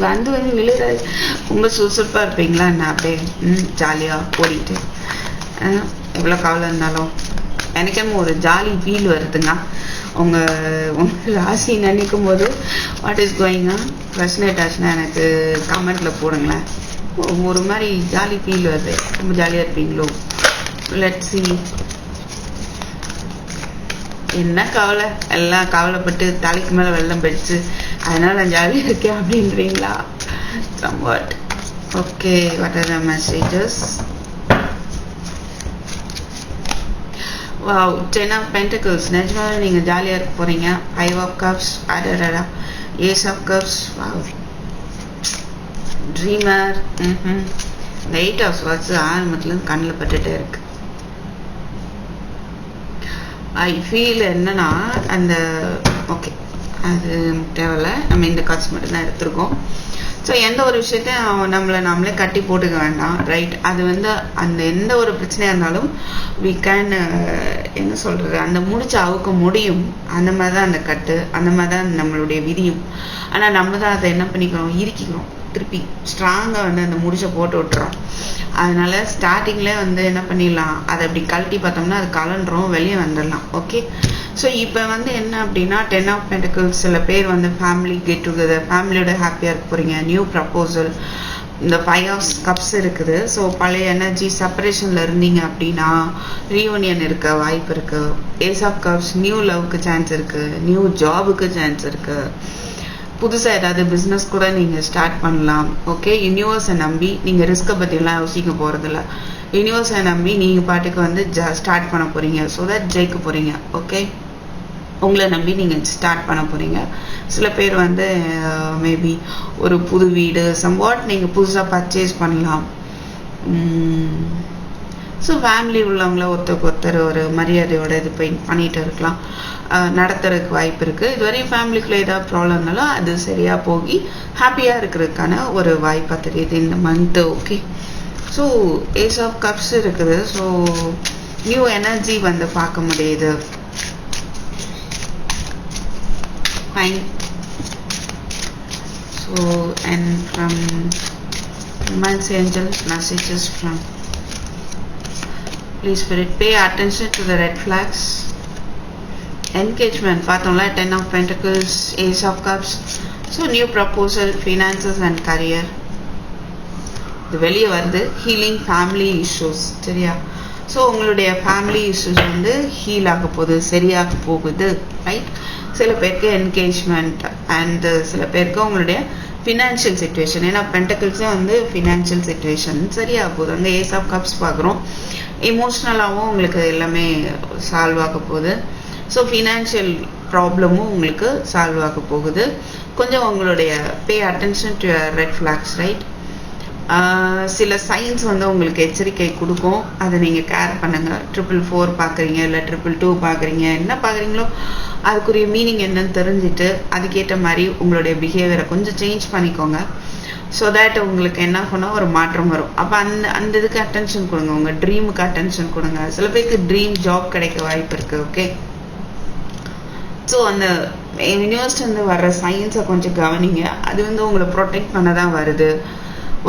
வந்து விழுறாது. ரொம்ப சுறுசுறுப்பாக இருப்பீங்களா என்ன? அப்படியே ஜாலியாக ஓடிட்டு எவ்வளோ கவலை இருந்தாலும் எனக்கே ஒரு ஜாலி ஃபீல் வருதுங்க. உங்கள் ராசி நினைக்கும் போது வாட் இஸ் கோயிங்கா ரெசனேட் ஆச்சுன்னா எனக்கு கமெண்ட்டில் போடுங்களேன். ஒரு மாதிரி ஜாலி ஃபீல் வருது. ரொம்ப ஜாலியாக இருப்பீங்களோ? Let's see. என்ன கவலை, எல்லாம் கவலைப்பட்டு தலைக்கு மேலே வெள்ளம் போயிடுச்சு, அதனால நான் ஜாலியாக இருக்கேன் அப்படின்றீங்களா? Somewhat. Okay, what are the messages? Wow, 10 of pentacles. நிஜமாவே நீங்கள் ஜாலியாக இருக்க போகிறீங்க. 5 ஆஃப் கப்ஸ், அடடா. Ace of cups, wow. Dreamer. இந்த 8 ஆஃப் ஸ்வாட்ஸ் ஆரம்பத்துலேருந்து கண்ணில் பட்டுட்டே இருக்கு. ஐ ஃபீல் என்னன்னா அந்த ஓகே, அது தேவையில்ல, நம்ம இந்த காசு மட்டும்தான் எடுத்துருக்கோம். ஸோ எந்த ஒரு விஷயத்தையும் நம்மளே கட்டி போட்டுக்க வேண்டாம். ரைட், அது வந்து அந்த எந்த ஒரு பிரச்சனையாக இருந்தாலும் வி கேன் என்ன சொல்கிறது, அந்த முடிச்சு அவுக்க முடியும். அந்த மாதிரி தான் அந்த கட்டு, அந்த மாதிரி தான் நம்மளுடைய விதியும். ஆனால் நம்ம தான் அதை என்ன பண்ணிக்கிறோம், இறுக்கிக்கிறோம். திருப்பி ஸ்ட்ராங்காக வந்து அந்த முடிச்சை போட்டு விட்டுறோம். அதனால ஸ்டார்டிங்லேயே வந்து என்ன பண்ணிடலாம், அதை அப்படி கழட்டி பார்த்தோம்னா அது கலண்டுரும், வெளியே வந்துடலாம். ஓகே, ஸோ இப்போ வந்து என்ன அப்படின்னா 10 ஆஃப் பென்டிகிள்ஸ். சில பேர் வந்து ஃபேமிலி கெட் டுகெதர், ஃபேமிலியோட ஹாப்பியாக இருக்க போகிறீங்க. New proposal. இந்த 5 ஆஃப் கப்ஸ் இருக்குது. ஸோ பழைய எனர்ஜி செப்பரேஷனில் இருந்தீங்க அப்படின்னா ரீயூனியன் இருக்க வாய்ப்பு இருக்குது. ஏஸ் ஆஃப் கப்ஸ், நியூ லவ்க்கு சான்ஸ் இருக்குது, நியூ ஜாபுக்கு சான்ஸ் இருக்குது. புதுசாக ஏதாவது பிஸ்னஸ் கூட நீங்கள் ஸ்டார்ட் பண்ணலாம். ஓகே, யூனிவர்ஸை நம்பி நீங்கள் ரிஸ்க்கை பற்றிலாம் யோசிக்க போகிறதில்ல. யூனிவர்ஸை நம்பி நீங்கள் பாட்டுக்கு வந்து ஸ்டார்ட் பண்ண போகிறீங்க. ஸோ தட் ஜெயிக்க போகிறீங்க. ஓகே, உங்களை நம்பி நீங்கள் ஸ்டார்ட் பண்ண போகிறீங்க. சில பேர் வந்து மேபி ஒரு புது வீடு சம்வாட் நீங்கள் புதுசாக பர்ச்சேஸ் பண்ணலாம். ஸோ ஃபேமிலி உள்ளவங்கள ஒருத்தர் ஒரு மரியாதையோட இது பண்ணிகிட்டு இருக்கலாம், நடத்துறதுக்கு வாய்ப்பு இருக்குது. இதுவரையும் ஃபேமிலிக்குள்ளே ஏதாவது ப்ராப்ளம் இருந்தாலும் அது சரியாக போகி ஹாப்பியாக இருக்கிறதுக்கான ஒரு வாய்ப்பாக தெரியுது இந்த month. Okay, so ace of cups இருக்குது. ஸோ நியூ எனர்ஜி வந்து பார்க்க முடியுது. Fine. So and from Romance Angels, messages from please spirit, pay attention to the red flags. Engagement பார்த்தோம்ல, 10 of Pentacles, Ace of Cups. So new proposal, finances and career. இது வெளியே வருது. Healing family issues. சரியா? So உங்களுடைய family issues வந்து heel ஆக போகுது, சரியாக போகுது. ரைட், சில பேருக்கு என்கேஜ்மெண்ட் அண்ட் சில பேருக்கு உங்களுடைய ஃபினான்ஷியல் சிச்சுவேஷன். ஏன்னா பென்டக்கிள்ஸே வந்து ஃபினான்ஷியல் சிச்சுவேஷன் சரியாக போகுது. அங்கே ஏஸ் ஆஃப் கப்ஸ் பார்க்குறோம். எமோஷ்னலாகவும் உங்களுக்கு எல்லாமே சால்வ் ஆக போகுது. ஸோ ஃபினான்ஷியல் ப்ராப்ளமும் உங்களுக்கு சால்வ் ஆக போகுது. கொஞ்சம் உங்களுடைய pay attention to red flax. Right, சில சைன்ஸ் வந்து உங்களுக்கு எச்சரிக்கை கொடுக்கும். அதை நீங்கள் கேர் பண்ணுங்கள். 444 பார்க்குறீங்க, இல்லை 222 பார்க்குறீங்க, என்ன பார்க்குறீங்களோ அதுக்குரிய மீனிங் என்னன்னு தெரிஞ்சுட்டு அதுக்கேற்ற மாதிரி உங்களுடைய பிஹேவியரை கொஞ்சம் சேஞ்ச் பண்ணிக்கோங்க. ஸோ தேட் உங்களுக்கு என்ன பண்ணால் ஒரு மாற்றம் வரும். அப்போ அந்த இதுக்கு அட்டென்ஷன் கொடுங்க, உங்கள் ட்ரீமுக்கு அட்டென்ஷன் கொடுங்க. சில பேருக்கு ட்ரீம் ஜாப் கிடைக்க வாய்ப்பு இருக்குது. ஓகே, ஸோ அந்த யூனிவர்ஸ்லேருந்து வர்ற சயின்ஸை கொஞ்சம் கவனிங்க. அது வந்து உங்களை ப்ரொடெக்ட் பண்ண தான் வருது,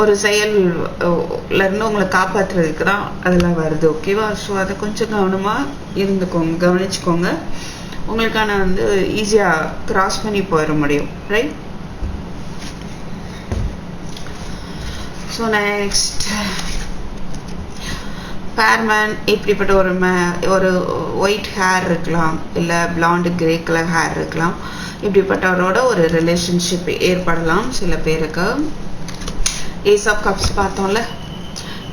ஒரு செயல்லேருந்து உங்களை காப்பாற்றுறதுக்கு தான் அதெல்லாம் வருது. ஓகேவா? ஸோ அதை கொஞ்சம் கவனமாக இருந்துக்கோங்க, கவனிச்சுக்கோங்க. உங்களுக்கான வந்து ஈஸியாக கிராஸ் பண்ணி போயிட முடியும். ரைட்? ஸோ நெக்ஸ்ட் பேர்மேன் இப்படிப்பட்ட ஒரு ஒயிட் ஹேர் இருக்கலாம், இல்லை பிளாண்டு கிரே கலர் ஹேர் இருக்கலாம். இப்படிப்பட்டவரோட ஒரு ரிலேஷன்ஷிப் ஏற்படலாம் சில பேருக்கு. ஏஸ் ஆஃப் கப்ஸ் பார்த்தோம்ல,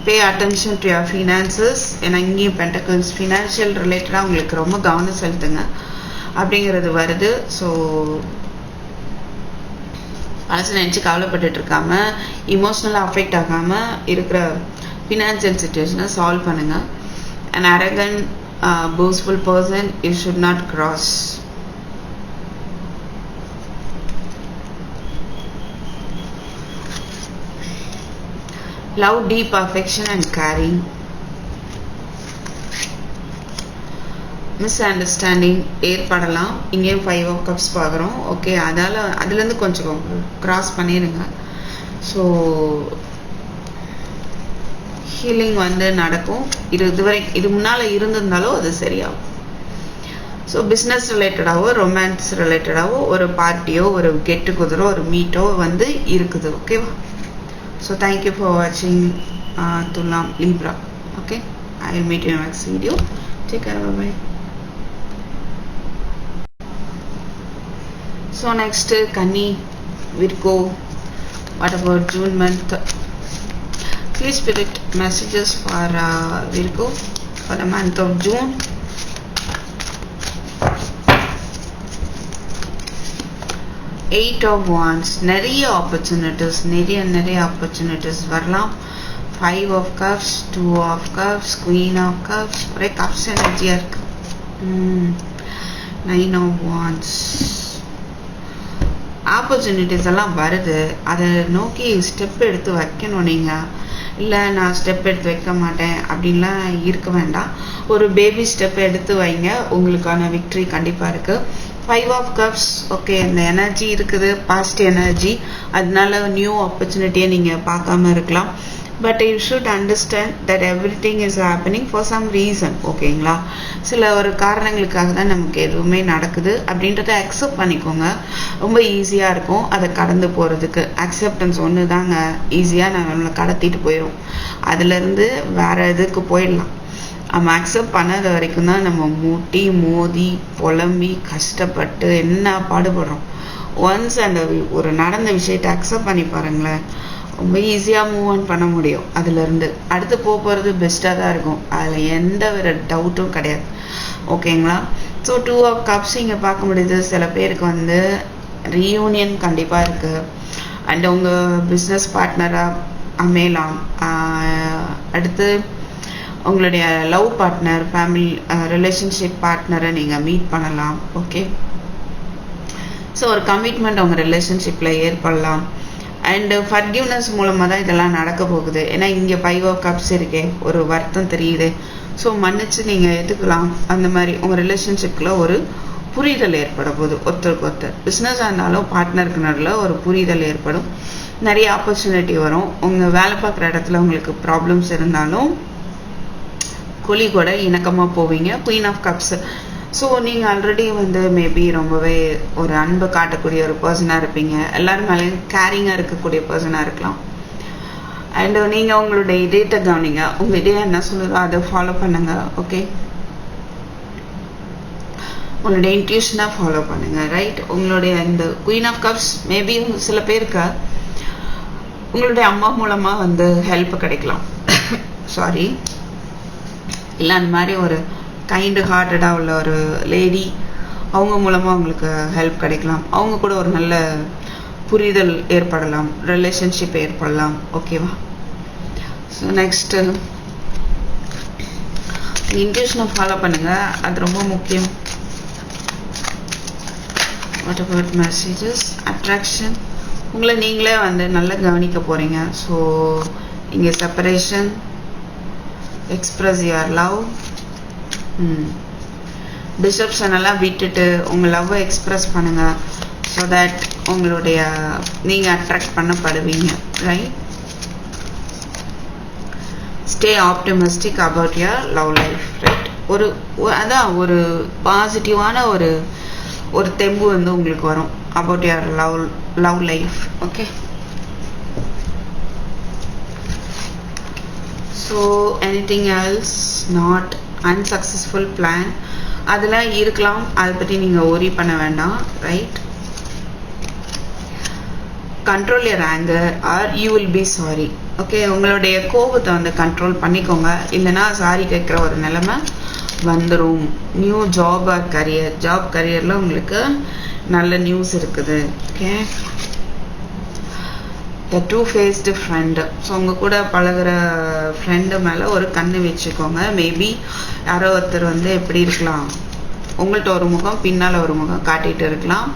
pay attention to your finances. ஏன்னா இங்கேயும் பென்டக்கிள்ஸ் ஃபினான்ஷியல் ரிலேட்டடாக உங்களுக்கு ரொம்ப கவனம் செலுத்துங்க அப்படிங்கிறது வருது. ஸோ மனசு நினச்சி கவலைப்பட்டுட்டு இருக்காம, இமோஷ்னலாக அஃபெக்ட் ஆகாமல் இருக்கிற ஃபினான்ஷியல் சுச்சுவேஷனை சால்வ் பண்ணுங்கள். an arrogant boastful person you should not cross. Love deep affection and caring. Miss understanding ஏற்படலாம். இங்கேயும் 5 of cups பார்க்குறோம். ஓகே, அதுலேருந்து கொஞ்சம் கிராஸ் பண்ணிடுங்க. ஸோ ஹீலிங் வந்து நடக்கும். இது முன்னால் இருந்திருந்தாலும் அது சரியாகும். ஸோ பிஸ்னஸ் ரிலேட்டடாகவோ ரொமான்ஸ் ரிலேட்டடாகவோ ஒரு பார்ட்டியோ ஒரு கெட் டுகெதரோ ஒரு மீட்டோ வந்து இருக்குது. ஓகேவா? ஸோ தேங்க்யூ ஃபார் வாட்சிங் துலாம் Libra. Okay, I will meet you in the next video. Take care. Bye bye. So next Kanni, Virgo. What about June month? Please spirit messages for Virgo for the month of June. Eight of Wands. நிறைய opportunities வரலாம். 5 of Cups, 2 of Cups, Queen of Cups. ஒரே Cups எனர்ஜியா இருக்கு. 9 of Wands. Opportunities எல்லாம் வருது. அதை நோக்கி step எடுத்து வைக்கணும். நீங்கள் இல்லை நான் ஸ்டெப் எடுத்து வைக்க மாட்டேன் அப்படின்லாம் இருக்க வேண்டாம். ஒரு பேபி ஸ்டெப் எடுத்து வைங்க, உங்களுக்கான விக்ட்ரி கண்டிப்பாக இருக்குது. 5 of Cups. ஓகே, இந்த எனர்ஜி இருக்குது, பாசிட்டிவ் எனர்ஜி. அதனால நியூ ஆப்பர்ச்சுனிட்டியை நீங்கள் பார்க்காம இருக்கலாம். But you should understand that everything is happening for some reason. ஓகேங்களா? சில ஒரு காரணங்களுக்காக தான் நமக்கு எதுவுமே நடக்குது அப்படின்றத அக்செப்ட் பண்ணிக்கோங்க. ரொம்ப ஈஸியாக இருக்கும் அதை கடந்து போகிறதுக்கு. அக்செப்டன்ஸ் ஒன்று தாங்க ஈஸியாக நம்மளை கடத்திட்டு போயிடும். அதுலேருந்து வேறு இதுக்கு போயிடலாம். நம்ம அக்செப்ட் பண்ணாத வரைக்கும் தான் நம்ம முட்டி மோதி புலம்பி கஷ்டப்பட்டு என்ன பாடுபடுறோம். ஒன்ஸ் அந்த ஒரு நடந்த விஷயத்தை அக்செப்ட் பண்ணி பாருங்களேன், ரொம்ப ஈஸியாக மூவ் ஆன் பண்ண முடியும். அதுலேருந்து அடுத்து போகிறது பெஸ்ட்டாக தான் இருக்கும். அதில் எந்த ஒரு டவுட்டும் கிடையாது. ஓகேங்களா? ஸோ 2 of Cups இங்கே பார்க்க முடியுது. சில பேருக்கு வந்து ரீயூனியன் கண்டிப்பாக இருக்குது. அண்ட் உங்கள் பிஸ்னஸ் பார்ட்னராக அமையலாம். அடுத்து உங்களுடைய லவ் பார்ட்னர், ஃபேமிலி ரிலேஷன்ஷிப் பார்ட்னரை நீங்கள் மீட் பண்ணலாம். ஓகே, ஸோ ஒரு கமிட்மெண்ட் உங்கள் ரிலேஷன்ஷிப்பில் ஏற்படலாம். அண்டு ஃபர்கிவ்னஸ் மூலமாக தான் இதெல்லாம் நடக்க போகுது. ஏன்னா இங்கே 5 of Cups இருக்கே, ஒரு வருத்தம் தெரியுது. ஸோ மன்னிச்சு நீங்கள் எடுத்துக்கலாம். அந்த மாதிரி உங்கள் ரிலேஷன்ஷிப்பில் ஒரு புரிதல் ஏற்பட போகுது. ஒருத்தருக்கு ஒருத்தர் பிஸ்னஸாக இருந்தாலும் பார்ட்னருக்கு நடுவில் ஒரு புரிதல் ஏற்படும். நிறைய ஆப்பர்ச்சுனிட்டி வரும். உங்கள் வேலை பார்க்குற இடத்துல உங்களுக்கு ப்ராப்ளம்ஸ் இருந்தாலும் கொலி கூட இணக்கமாக போவீங்க. Queen of Cups. ஸோ நீங்கள் ஆல்ரெடி வந்து மேபி ரொம்பவே ஒரு அன்பு காட்டக்கூடிய ஒரு பர்சனாக இருப்பீங்க. எல்லாரும் மேலேயும் கேரிங்காக இருக்கக்கூடிய பர்சனாக இருக்கலாம். அண்டு நீங்கள் உங்களுடைய இதயத்தை கவனிங்க. உங்கள் இதயம் என்ன சொல்லுதோ அதை ஃபாலோ பண்ணுங்க. ஓகே, உங்களுடைய இன்ட்யூஷனாக ஃபாலோ பண்ணுங்க. ரைட்? உங்களுடைய இந்த Queen of Cups மேபி சில பேருக்கு உங்களுடைய அம்மா மூலமாக வந்து ஹெல்ப் கிடைக்கலாம். சாரி, இல்லை அந்த மாதிரி ஒரு கைண்டு ஹார்ட்டடாக உள்ள ஒரு லேடி, அவங்க மூலமாக உங்களுக்கு ஹெல்ப் கிடைக்கலாம். அவங்க கூட ஒரு நல்ல புரிதல் ஏற்படலாம், ரிலேஷன்ஷிப் ஏற்படலாம். ஓகேவா? ஸோ நெக்ஸ்ட்டு இன்ட்யூஷனை ஃபாலோ பண்ணுங்க, அது ரொம்ப முக்கியம். What about messages? அட்ராக்ஷன், உங்களை நீங்களே வந்து நல்லா கவனிக்க போகிறீங்க. ஸோ இங்கே separation, express your love, deception எல்லாம் விட்டுட்டு உங்கள் லவ்வை எக்ஸ்பிரஸ் பண்ணுங்கள். ஸோ தட் உங்களுடைய நீங்கள் அட்ராக்ட் பண்ணப்படுவீங்க. Right? Stay optimistic about your love life. Right? அதான் ஒரு பாசிட்டிவான ஒரு தெம்பு வந்து உங்களுக்கு வரும் about your love life. Okay, so anything else? Not unsuccessful plan, அதெல்லாம் இருக்கலாம், அதை பற்றி நீங்கள் ஒரி பண்ண வேண்டாம். Right? Control your anger or you will be sorry. Okay, உங்களுடைய கோபத்தை வந்து கண்ட்ரோல் பண்ணிக்கோங்க, இல்லைன்னா சாரி கேட்குற ஒரு நிலைமை வந்துடும். நியூ ஜாப் ஆர் கரியரில் உங்களுக்கு நல்ல நியூஸ் இருக்குது. Okay, the two faced friend, so உங்கள் கூட பழகிற ஃப்ரெண்டு மேலே ஒரு கண்ணு வச்சுக்கோங்க. மேபி யாரோ ஒருத்தர் வந்து எப்படி இருக்கலாம், உங்கள்கிட்ட ஒரு முகம் பின்னால் ஒரு முகம் காட்டிகிட்டு இருக்கலாம்.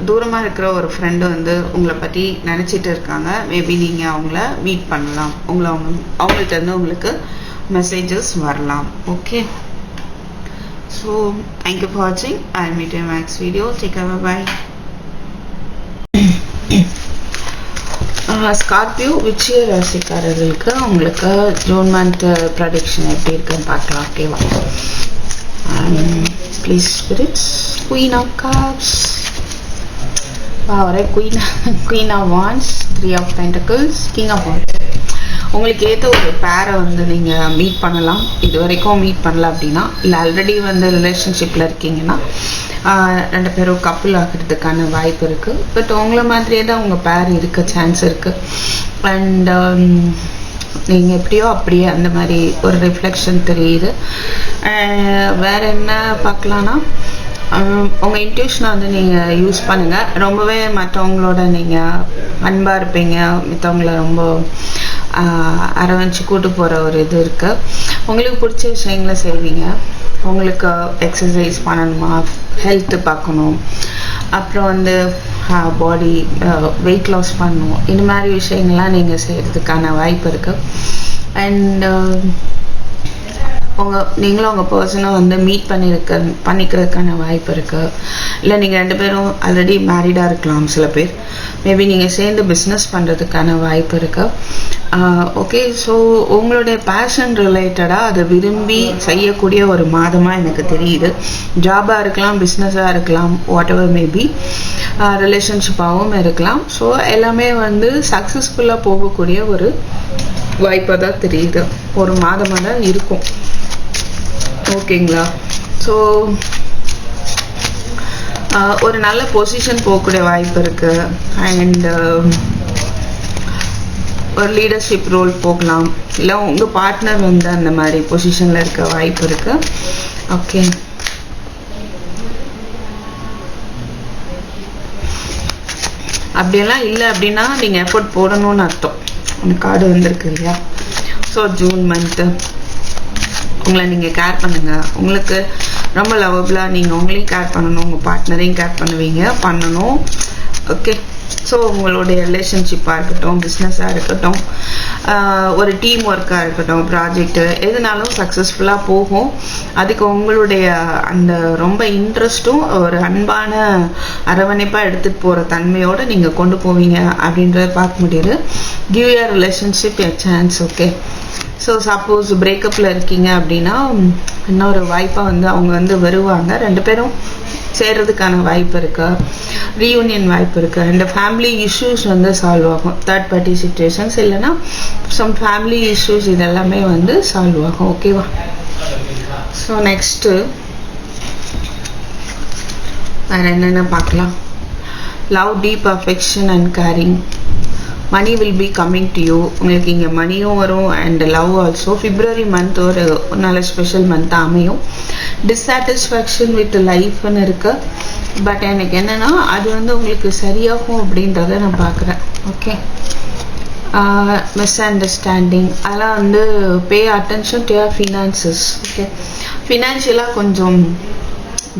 தூரமாக இருக்கிற ஒரு ஃப்ரெண்டு வந்து உங்களை பற்றி நினச்சிட்டு இருக்காங்க. மேபி நீங்கள் அவங்கள மீட் பண்ணலாம், அவங்கள்ட்ட இருந்து உங்களுக்கு மெசேஜஸ் வரலாம். ஓகே, ஸோ தேங்க்யூ ஃபார் வாட்சிங். I meet you next video. Take care, bye. Scorpio விச்சிய ராசிக்காரர்களுக்கு உங்களுக்கு ஜூன் மந்த் ப்ரடிக்ஷன் எப்படி இருக்குன்னு பார்க்கலாம். ஓகேவா? Please spirits. Queen of cups, பாவரை queen of wands, 3 of pentacles, king of wands. உங்களுக்கு ஏற்ற ஒரு பேரை வந்து நீங்கள் மீட் பண்ணலாம். இது வரைக்கும் மீட் பண்ணல அப்படின்னா, இல்லை ஆல்ரெடி வந்து ரிலேஷன்ஷிப்பில் இருக்கீங்கன்னா 2 பேரும் கப்புள் ஆகிறதுக்கான வாய்ப்பு இருக்குது. பட் உங்களை மாதிரியே தான் உங்கள் பேர் இருக்க சான்ஸ் இருக்குது. அண்ட் நீங்கள் எப்படியோ அப்படியே அந்த மாதிரி ஒரு ரிஃப்ளெக்ஷன் தெரியுது. வேறு என்ன பார்க்கலான்னா, உங்கள் இன்ட்யூஷனை வந்து நீங்கள் யூஸ் பண்ணுங்கள். ரொம்பவே மற்றவங்களோட நீங்கள் அன்பாக இருப்பீங்க, மற்றவங்கள ரொம்ப அரவணைச்சு கூட்டு போகிற ஒரு இது இருக்குது. உங்களுக்கு பிடிச்ச விஷயங்களை செய்வீங்க. உங்களுக்கு எக்ஸசைஸ் பண்ணணுமா, ஹெல்த்து பார்க்கணும், அப்புறம் வந்து பாடி வெயிட் லாஸ் பண்ணணும், இந்த மாதிரி விஷயங்கள்லாம் நீங்கள் செய்கிறதுக்கான வாய்ப்பு இருக்குது. அண்ட் நீங்களும் உங்கள் பர்சனை வந்து மீட் பண்ணிக்கிறதுக்கான வாய்ப்பு இருக்குது. இல்லை நீங்கள் 2 பேரும் ஆல்ரெடி மேரிடாக இருக்கலாம். சில பேர் மேபி நீங்கள் சேர்ந்து பிஸ்னஸ் பண்ணுறதுக்கான வாய்ப்பு இருக்குது. ஓகே, ஸோ உங்களுடைய பேஷன் ரிலேட்டடாக அதை விரும்பி செய்யக்கூடிய ஒரு மாதமாக எனக்கு தெரியுது. ஜாபாக இருக்கலாம், பிஸ்னஸாக இருக்கலாம், வாட் எவர் மேபி, ரிலேஷன்ஷிப்பாகவும் இருக்கலாம். ஸோ எல்லாமே வந்து சக்ஸஸ்ஃபுல்லாக போகக்கூடிய ஒரு வாய்ப்பாக தான் தெரியுது. ஒரு மாதமாக தான் இருக்கும். ஓகேங்களா? ஸோ ஒரு நல்ல பொசிஷன் போகக்கூடிய வாய்ப்பு இருக்குது. அண்ட் ஒரு லீடர்ஷிப் ரோல் போகலாம், இல்லை உங்கள் பார்ட்னர் வந்து அந்த மாதிரி பொசிஷனில் இருக்க வாய்ப்பு இருக்குது. ஓகே, அப்படியெல்லாம் இல்லை அப்படின்னா நீங்கள் எஃபோர்ட் போடணும்னு அர்த்தம். அந்த கார்டு வந்திருக்கு இல்லையா? ஸோ ஜூன் மந்த்து உங்களை நீங்கள் கேர் பண்ணுங்கள். உங்களுக்கு ரொம்ப லவபிளாக நீங்கள் உங்களையும் கேர் பண்ணணும், உங்கள் பார்ட்னரையும் கேர் பண்ணணும். ஓகே, ஸோ உங்களுடைய ரிலேஷன்ஷிப்பாக இருக்கட்டும், பிஸ்னஸாக இருக்கட்டும், ஒரு டீம் ஒர்க்காக இருக்கட்டும், ப்ராஜெக்டு எதுனாலும் சக்ஸஸ்ஃபுல்லாக போகும். அதுக்கு உங்களுடைய அந்த ரொம்ப இன்ட்ரெஸ்ட்டும் ஒரு அன்பான அரவணைப்பாக எடுத்துகிட்டு போகிற தன்மையோடு நீங்கள் கொண்டு போவீங்க அப்படின்றத பார்க்க முடியுது. Give your relationship a chance. Okay, so suppose பிரேக்கப்பில் இருக்கீங்க அப்படின்னா இன்னொரு வாய்ப்பாக வந்து அவங்க வந்து வருவாங்க. 2 பேரும் சேர்றதுக்கான வாய்ப்பு இருக்குது, ரீயூனியன் வாய்ப்பு இருக்குது. அண்ட் ஃபேமிலி இஷ்யூஸ் வந்து சால்வ் ஆகும். தேர்ட் பார்ட்டி சிச்சுவேஷன்ஸ் இல்லைன்னா சம் ஃபேமிலி இஷ்யூஸ் இதெல்லாமே வந்து சால்வ் ஆகும். ஓகேவா? ஸோ நெக்ஸ்ட்டு வேறு என்னென்ன பார்க்கலாம்? Love, deep affection and caring. Money will be coming to you. உங்களுக்கு இங்கே மணியும் வரும் and love also. February month ஒரு நல்ல ஸ்பெஷல் மந்த்தாக அமையும். டிஸாட்டிஸ்ஃபேக்ஷன் வித் லைஃப்னு இருக்கு. பட் எனக்கு என்னென்னா அது வந்து உங்களுக்கு சரியாகும் அப்படின்றத நான் பார்க்குறேன். ஓகே, மிஸ் அண்டர்ஸ்டாண்டிங் அதெல்லாம் வந்து pay attention to your finances. Okay, ஃபினான்ஷியலாக கொஞ்சம்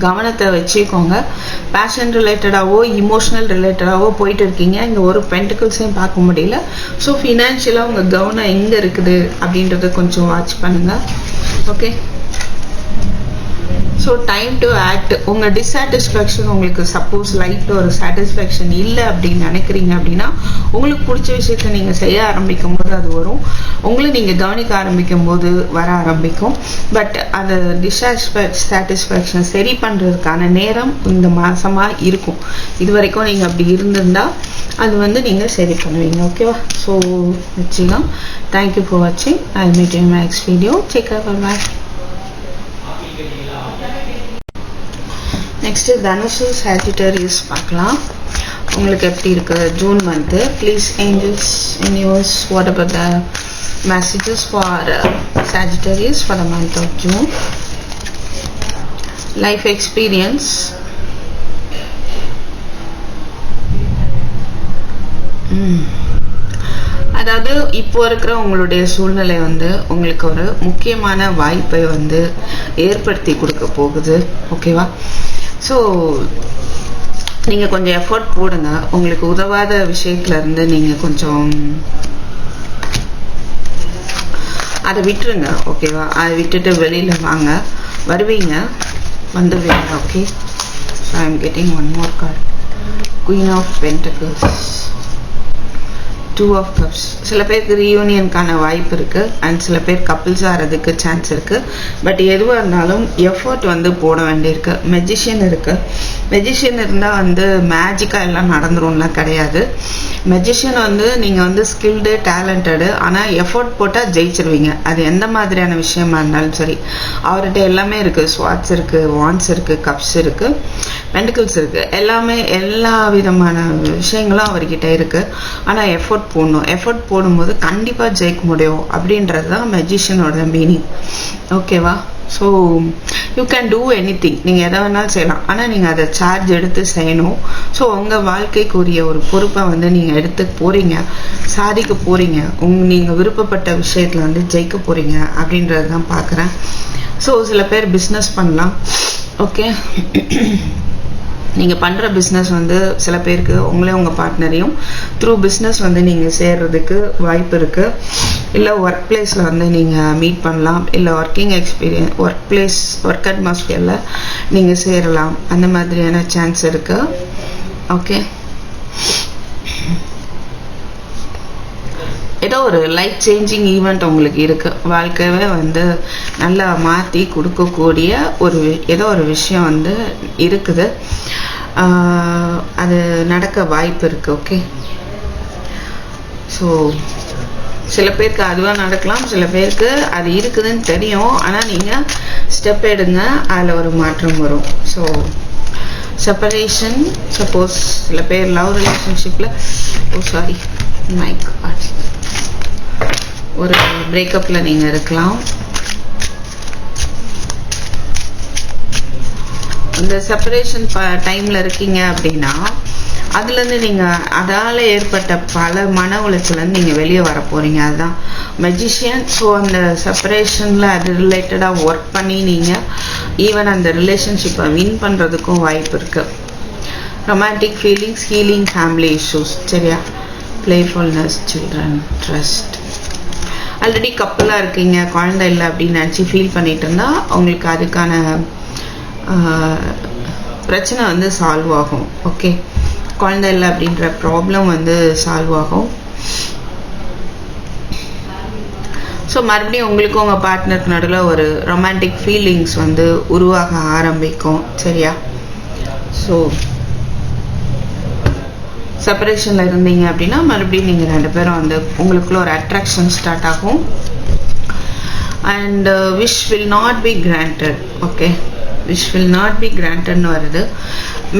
கவனத்தை வச்சுக்கோங்க. பேஷன் ரிலேட்டடாகவோ இமோஷனல் ரிலேட்டடாகவோ போயிட்டு இருக்கீங்க, இங்கே ஒரு பென்டிகிள்ஸையும் பார்க்க முடியல. ஸோ ஃபினான்ஷியலாக உங்கள் கவனம் எங்கே இருக்குது அப்படின்றத கொஞ்சம் வாட்ச் பண்ணுங்கள். Okay, so time to act. உங்கள் டிஸாட்டிஸ்ஃபேக்ஷன் உங்களுக்கு சப்போஸ் லைஃப்பில் ஒரு சாட்டிஸ்ஃபேக்ஷன் இல்லை அப்படின்னு நினைக்கிறீங்க அப்படின்னா உங்களுக்கு பிடிச்ச விஷயத்த நீங்கள் செய்ய ஆரம்பிக்கும் போது அது வரும். உங்களை நீங்கள் கவனிக்க ஆரம்பிக்கும் போது வர ஆரம்பிக்கும். பட் அந்த டிஸாட்டிஸ்ஃபேக்ஷன் சரி பண்ணுறதுக்கான நேரம் இந்த மாதமாக இருக்கும். இது வரைக்கும் நீங்கள் அப்படி இருந்திருந்தால் அது வந்து நீங்கள் சரி பண்ணுவீங்க. ஓகேவா? ஸோ வச்சுக்கலாம். தேங்க்யூ ஃபார் வாட்சிங். I meet you next video. Take care. Bye. Next தனுஷு சாஜிட்டரியஸ் பார்க்கலாம். உங்களுக்கு எப்படி இருக்கு June month? Please angels universe what about the messages for Sagittarius for the month of June. Life experience, அதாவது இப்போ இருக்கிற உங்களுடைய சூழ்நிலை வந்து உங்களுக்கு ஒரு முக்கியமான வாய்ப்பை வந்து ஏற்படுத்தி கொடுக்க போகுது. ஓகேவா? ஸோ நீங்கள் கொஞ்சம் எஃபர்ட் போடுங்க. உங்களுக்கு உதவாத விஷயத்துலேருந்து நீங்கள் கொஞ்சம் அதை விட்டுருங்க. ஓகேவா? அதை விட்டுட்டு வெளியில் வாங்க, வருவீங்க, வந்துடுவீங்க. Okay, so I am getting one more card. Queen of pentacles, two of cups. சில பேருக்கு ரீயூனியனுக்கான வாய்ப்பு இருக்குது அண்ட் சில பேர் கப்பிள்ஸ் ஆகிறதுக்கு சான்ஸ் இருக்குது. பட் எதுவாக இருந்தாலும் எஃபர்ட் வந்து போட வேண்டியிருக்கு. மெஜிஷியன் இருக்குது. மெஜிஷியன் இருந்தால் வந்து மேஜிக்காக எல்லாம் நடந்துரும்லாம் கிடையாது. மெஜிஷியன் வந்து நீங்கள் வந்து ஸ்கில்டு, டேலண்டடு, ஆனால் எஃபர்ட் போட்டால் ஜெயிச்சிருவீங்க. அது எந்த மாதிரியான விஷயமா இருந்தாலும் சரி. அவர்கிட்ட எல்லாமே இருக்குது. ஸ்வாட்ஸ் இருக்குது, வான்ஸ் இருக்குது, கப்ஸ் இருக்குது, பென்டிகிள்ஸ் இருக்குது. எல்லாமே எல்லா விதமான விஷயங்களும் அவர்கிட்ட இருக்குது. ஆனால் எஃபர்ட் போடணும். எஃபர்ட் போடும்போது கண்டிப்பாக ஜெயிக்க முடியும் அப்படின்றது தான் மெஜிஷியனோட மீனிங். ஓகேவா? So you can do any thing. நீங்கள் எதை வேணாலும் செய்யலாம், ஆனால் நீங்கள் அதை சார்ஜ் எடுத்து செய்யணும். ஸோ உங்கள் வாழ்க்கைக்குரிய ஒரு பொறுப்பை வந்து நீங்கள் எடுத்து போகிறீங்க, சாதிக்க போகிறீங்க, நீங்கள் விருப்பப்பட்ட விஷயத்தில் வந்து ஜெயிக்க போகிறீங்க அப்படின்றது தான் பார்க்குறேன். ஸோ சில பேர் பிஸ்னஸ் பண்ணலாம். ஓகே, நீங்கள் பண்ணுற பிஸ்னஸ் வந்து சில பேருக்கு உங்களையும் உங்கள் பார்ட்னரையும் த்ரூ பிஸ்னஸ் வந்து நீங்கள் சேர்றதுக்கு வாய்ப்பு இருக்குது. இல்லை ஒர்க் பிளேஸில் வந்து நீங்கள் மீட் பண்ணலாம். இல்லை working experience, work place, work அட்மாஸ்பியரில் நீங்கள் சேரலாம். அந்த மாதிரியான சான்ஸ் இருக்குது. ஓகே, ஏதோ ஒரு லைஃப் சேஞ்சிங் ஈவெண்ட் உங்களுக்கு இருக்குது. வாழ்க்கையவே வந்து நல்லா மாற்றி கொடுக்கக்கூடிய ஏதோ ஒரு விஷயம் வந்து இருக்குது. அது நடக்க வாய்ப்பு இருக்குது. ஓகே, ஸோ சில பேருக்கு அதுவாக நடக்கலாம், சில பேருக்கு அது இருக்குதுன்னு தெரியும், ஆனால் நீங்கள் ஸ்டெப் எடுங்க, அதில் ஒரு மாற்றம் வரும். ஸோ செப்பரேஷன், சப்போஸ் சில பேர் லவ் ரிலேஷன்ஷிப்பில் ஒரு பிரேக்கப்பில் நீங்கள் இருக்கலாம். இந்த செப்பரேஷன் டைமில் இருக்கீங்க அப்படின்னா அதுலேருந்து நீங்கள் அதால் ஏற்பட்ட பல மன உளைச்சலேருந்து நீங்கள் வெளியே வர போகிறீங்க. அதுதான் மெஜிஷியன். ஸோ அந்த செப்பரேஷனில் அது ரிலேட்டடாக ஒர்க் பண்ணி நீங்கள் ஈவன் அந்த ரிலேஷன்ஷிப்பை வின் பண்ணுறதுக்கும் வாய்ப்பு இருக்குது. Romantic feelings, healing, family issues, சரியா? Playfulness, children, trust. ஆல்ரெடி கப்பலாக இருக்கீங்க, குழந்தை இல்லை அப்படின்னு நினச்சி ஃபீல் பண்ணிட்டு இருந்தால் உங்களுக்கு அதுக்கான பிரச்சனை வந்து சால்வ் ஆகும். ஓகே, குழந்தை இல்லை அப்படின்ற ப்ராப்ளம் வந்து சால்வ் ஆகும். ஸோ மறுபடியும் உங்களுக்கும் உங்கள் பார்ட்னருக்கு நடுவில் ஒரு ரொமான்டிக் ஃபீலிங்ஸ் வந்து உருவாக ஆரம்பிக்கும். சரியா? ஸோ செப்பரேஷனில் இருந்தீங்க அப்படின்னா மறுபடியும் நீங்கள் ரெண்டு பேரும் வந்து உங்களுக்குள்ள ஒரு அட்ராக்ஷன் ஸ்டார்ட் ஆகும். And wish will not be granted. Okay, wish will not be கிராண்டட்னு வருது.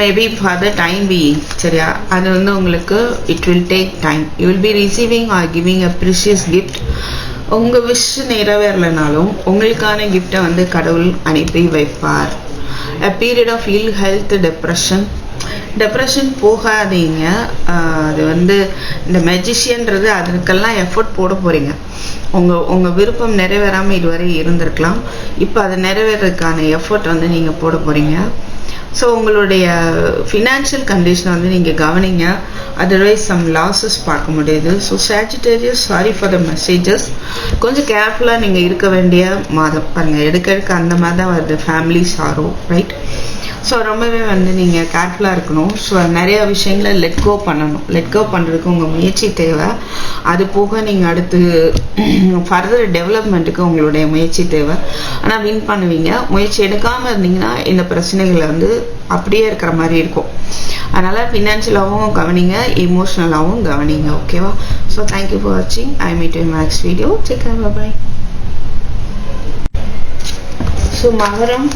Maybe for the time being. சரியா? அது வந்து உங்களுக்கு it will take time. You will be receiving or giving a precious gift. உங்கள் wish நிறைவேறலைனாலும் உங்களுக்கான கிஃப்டை வந்து கடவுள் அனுப்பி வைப்பார். A period of ill health, depression, depression போகாதீங்க. அது வந்து இந்த மெஜிஷியன்றது அதுக்கெல்லாம் எஃபர்ட் போட போகிறீங்க. உங்கள் விருப்பம் நிறைவேறாமல் இதுவரை இருந்திருக்கலாம். இப்போ அது நிறைவேறதுக்கான எஃபர்ட் வந்து நீங்கள் போட போகிறீங்க. ஸோ உங்களுடைய ஃபினான்ஷியல் கண்டிஷனை வந்து நீங்கள் கவனிங்க. அதர்வைஸ் சம் லாஸஸ் பார்க்க முடியுது. So Sagittarius, sorry for the messages. கொஞ்சம் கேர்ஃபுல்லாக நீங்கள் இருக்க வேண்டிய மாதம் பாருங்கள். எடுக்க அந்த மாதிரி தான் வருது, ஃபேமிலி சாரோ, ரைட்? ஸோ ரொம்பவே வந்து நீங்கள் கேர்ஃபுல்லாக இருக்கணும். ஸோ நிறையா விஷயங்களை லெட் கோ பண்ணணும். லெட் கோ பண்ணுறதுக்கு உங்கள் முயற்சி தேவை. அது போக நீங்கள் அடுத்து ஃபர்தர் டெவலப்மெண்ட்டுக்கு உங்களுடைய முயற்சி தேவை. ஆனால் வின் பண்ணுவீங்க. முயற்சி எடுக்காமல் இருந்தீங்கன்னா இந்த பிரச்சனைகளை வந்து அப்படியே இருக்கிற மாதிரி இருக்கும். அதனால் ஃபினான்ஷியலாகவும் கவனிங்க, எமோஷ்னலாகவும் கவனிங்க. ஓகேவா? ஸோ தேங்க்யூ ஃபார் வாட்சிங். I meet you next video. Take care, bye. So மகரம்,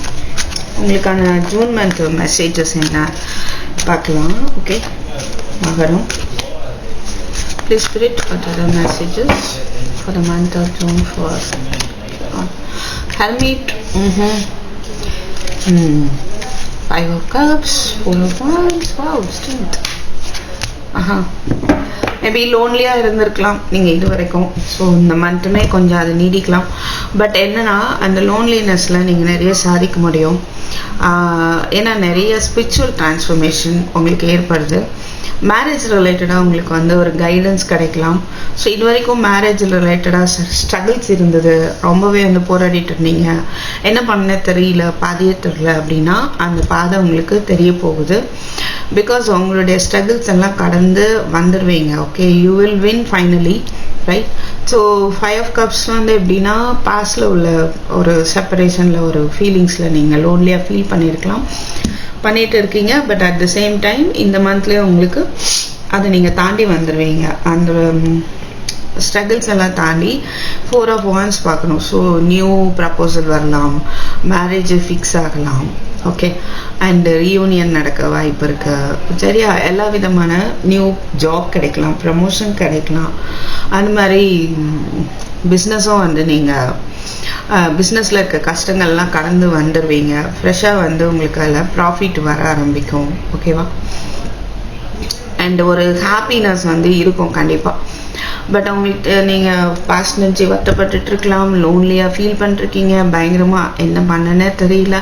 உங்களுக்கான ஜூன் மந்த் மெசேஜஸ் என்ன பார்க்கலாம். ஓகே, மகரம், please spirit what are the messages for the month of June for hermit. Five of Cups, Four of Wands. Wow, strength. Maybe லோன்லியாக இருந்திருக்கலாம் நீங்கள் இது வரைக்கும். ஸோ இந்த மந்த்துமே கொஞ்சம் அது நீடிக்கலாம். பட் என்னன்னா அந்த லோன்லினஸில் நீங்கள் நிறைய சாதிக்க முடியும். ஏன்னா நிறைய ஸ்பிரிச்சுவல் டிரான்ஸ்ஃபர்மேஷன் உங்களுக்கு ஏற்படுது. மேரேஜ் ரிலேட்டடாக உங்களுக்கு வந்து ஒரு கைடன்ஸ் கிடைக்கலாம். ஸோ இது வரைக்கும் மேரேஜ் ரிலேட்டடாக ஸ்ட்ரகிள்ஸ் இருந்தது, ரொம்பவே வந்து போராடிட்டு இருந்தீங்க, என்ன பண்ண தெரியல, பாதையே தெரியல அப்படின்னா அந்த பாதை உங்களுக்கு தெரிய போகுது. பிகாஸ் உங்களுடைய ஸ்ட்ரகிள்ஸ் எல்லாம் கடந்து வந்துடுவீங்க. Okay, you will win finally, right? So five of cups வந்து எப்படின்னா பாஸ்டில் உள்ள ஒரு செப்பரேஷனில் ஒரு ஃபீலிங்ஸில் நீங்கள் லோன்லியாக ஃபீல் பண்ணிட்டு இருக்கீங்க. But at the same time இந்த மந்த்லேயே உங்களுக்கு அதை நீங்கள் தாண்டி வந்துடுவீங்க. அந்த ஸ்ட்ரகிள்ஸ் எல்லாம் தாண்டி ஃபோர் ஆஃப் வான்ஸ் பார்க்கணும். ஸோ நியூ ப்ரப்போசல் வரலாம், மேரேஜ் ஃபிக்ஸ் ஆகலாம். ஓகே, அண்ட் ரீயூனியன் நடக்க வாய்ப்பு இருக்கு. சரியா? எல்லா விதமான நியூ ஜாப் கிடைக்கலாம், ப்ரமோஷன் கிடைக்கலாம். அந்த மாதிரி பிஸ்னஸும் வந்து நீங்கள் பிஸ்னஸில் இருக்க கஷ்டங்கள்லாம் கடந்து வந்துடுவீங்க. ஃப்ரெஷ்ஷாக வந்து உங்களுக்கு அதில் ப்ராஃபிட் வர ஆரம்பிக்கும். ஓகேவா? அண்ட் ஒரு ஹாப்பினஸ் வந்து இருக்கும் கண்டிப்பாக. பட் அவங்களுக்கு நீங்கள் பாஸ்ட் நினச்சி வருத்தப்பட்டுட்டு இருக்கலாம், லோன்லியாக ஃபீல் பண்ணிருக்கீங்க, பயங்கரமாக என்ன பண்ணனே தெரியல,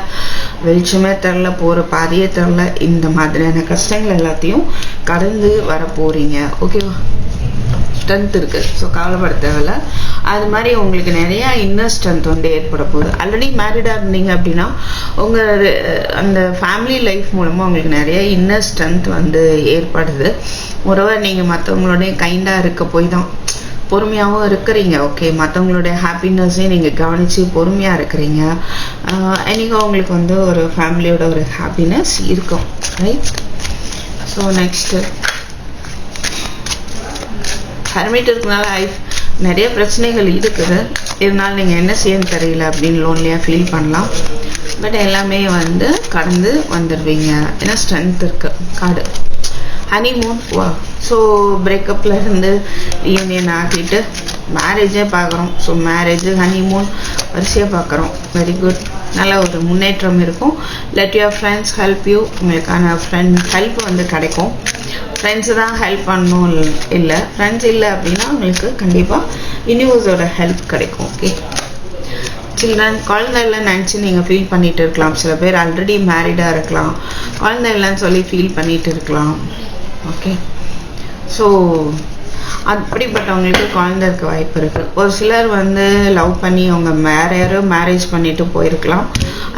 வெளிச்சமே தெரில, போகிற பாதையே தெரில. இந்த மாதிரியான கஷ்டங்கள் எல்லாத்தையும் கடந்து வர போகிறீங்க. ஓகேவா? ஸ்ட்ரென்த் இருக்குது, ஸோ கவலைப்பட தேவையில்ல. அது மாதிரி உங்களுக்கு நிறையா இன்னர் ஸ்ட்ரென்த் வந்து ஏற்பட போகுது. ஆல்ரெடி மேரிடாக இருந்தீங்க அப்படின்னா உங்கள் அந்த ஃபேமிலி லைஃப் மூலமாக உங்களுக்கு நிறைய இன்னர் ஸ்ட்ரென்த் வந்து ஏற்படுது. ஒருவர் நீங்கள் மற்றவங்களுடைய கைண்டாக இருக்க போய் தான் பொறுமையாகவும் இருக்கிறீங்க. ஓகே, மற்றவங்களுடைய ஹாப்பினஸையும் நீங்கள் கவனித்து பொறுமையாக இருக்கிறீங்க. நீங்கள் உங்களுக்கு வந்து ஒரு ஃபேமிலியோட ஒரு ஹாப்பினஸ் இருக்கும், ரைட்? ஸோ நெக்ஸ்ட்டு ஹெர்மிட் இருக்கனால நிறைய பிரச்சனைகள் இருக்குது. இருந்தாலும் நீங்கள் என்ன செய்யன்னு தெரியல அப்படின்னு லோன்லியாக ஃபீல் பண்ணலாம். பட் எல்லாமே வந்து கடந்து வந்துடுவீங்க. ஏன்னா ஸ்ட்ரென்த் இருக்குது. Card honeymoon. வா, ஸோ பிரேக்கப்பில் இருந்து யூனியன் ஆகிட்டு மேரேஜே பார்க்குறோம். ஸோ மேரேஜு, ஹனிமூன் வரிசையாக பார்க்குறோம். வெரி குட், நல்ல ஒரு முன்னேற்றம் இருக்கும். Let your friends help you. உங்களுக்கான ஃப்ரெண்ட் ஹெல்ப் வந்து கிடைக்கும். ஃப்ரெண்ட்ஸு தான் ஹெல்ப் பண்ணணும் இல்லை, ஃப்ரெண்ட்ஸ் இல்லை அப்படின்னா உங்களுக்கு கண்டிப்பாக யூனிவர்ஸோட ஹெல்ப் கிடைக்கும். ஓகே, சில்ட்ரன், குழந்தை இல்லைன்னு நினச்சி நீங்கள் ஃபீல் பண்ணிகிட்டு இருக்கலாம். சில பேர் ஆல்ரெடி மேரிடாக இருக்கலாம், குழந்தை இல்லைன்னு சொல்லி ஃபீல் பண்ணிகிட்டு இருக்கலாம். ஓகே, ஸோ அப்படிப்பட்டவங்களுக்கு குழந்தை இருக்க வாய்ப்பு இருக்குது. ஒரு சிலர் வந்து லவ் பண்ணி அவங்க வேற யாரோ மேரேஜ் பண்ணிட்டு போயிருக்கலாம்,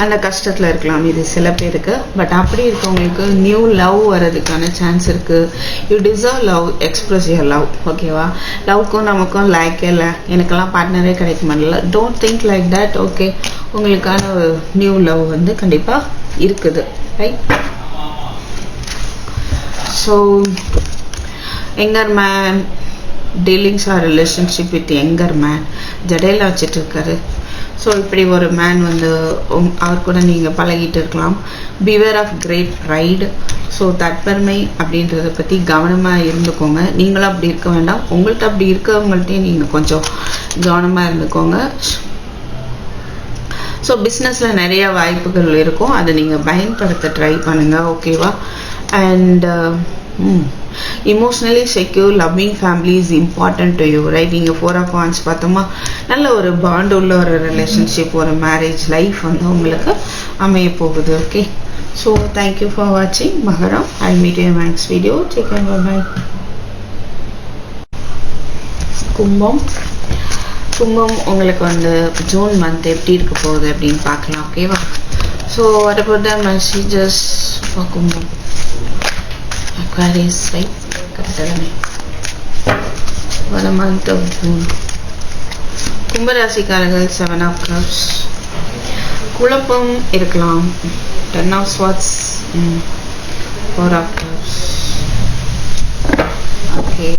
அந்த கஷ்டத்தில் இருக்கலாம். இது சில பேருக்கு. பட் அப்படி இருக்கவங்களுக்கு நியூ லவ் வர்றதுக்கான சான்ஸ் இருக்குது. You deserve love, express your love. ஓகேவா? லவ்க்கும் நமக்கும் லைக்கே இல்லை, எனக்கெல்லாம் பார்ட்னரே கிடைக்க மாட்டல, don't think like that. Okay, உங்களுக்கான நியூ லவ் வந்து கண்டிப்பாக இருக்குது, right? So younger man dealings or relationship with younger man ஜடையில் வச்சுட்டு இருக்காரு. ஸோ இப்படி ஒரு மேன் வந்து அவர் கூட நீங்கள் பழகிட்டு இருக்கலாம். Beware of great pride. So தற்பெருமை அப்படின்றத பற்றி கவனமாக இருந்துக்கோங்க. நீங்களும் அப்படி இருக்க வேண்டாம். உங்கள்கிட்ட அப்படி இருக்கவங்கள்ட்டையும் நீங்கள் கொஞ்சம் கவனமாக இருந்துக்கோங்க. ஸோ பிஸ்னஸில் நிறைய வாய்ப்புகள் இருக்கும், அதை நீங்கள் பயன்படுத்த ட்ரை பண்ணுங்கள். ஓகேவா? and emotionally secure loving family is important to you, right? நீங்க 4 of wands பார்த்தோமா, நல்ல ஒரு பாண்ட் உள்ள ஒரு ரிலேஷன்ஷிப், ஒரு மேரேஜ் லைஃப் வந்து உங்களுக்கு அமைய போகுது. Okay, so thank you for watching மகரம். I'll meet you in my next video. Take care, bye bye. கும்பம் உங்களுக்கு வந்து ஜூன் மந்த் எப்படி இருக்க போகுது அப்படின்னு பார்க்கலாம். ஓகேவா? So what about the messages for கும்பம்? Aquarius, right? கரெக்டாக for the month of June. கும்பராசிக்காரர்கள் 7 of cups, குழப்பம் இருக்கலாம். 10 of swords, 4 of cups. Okay,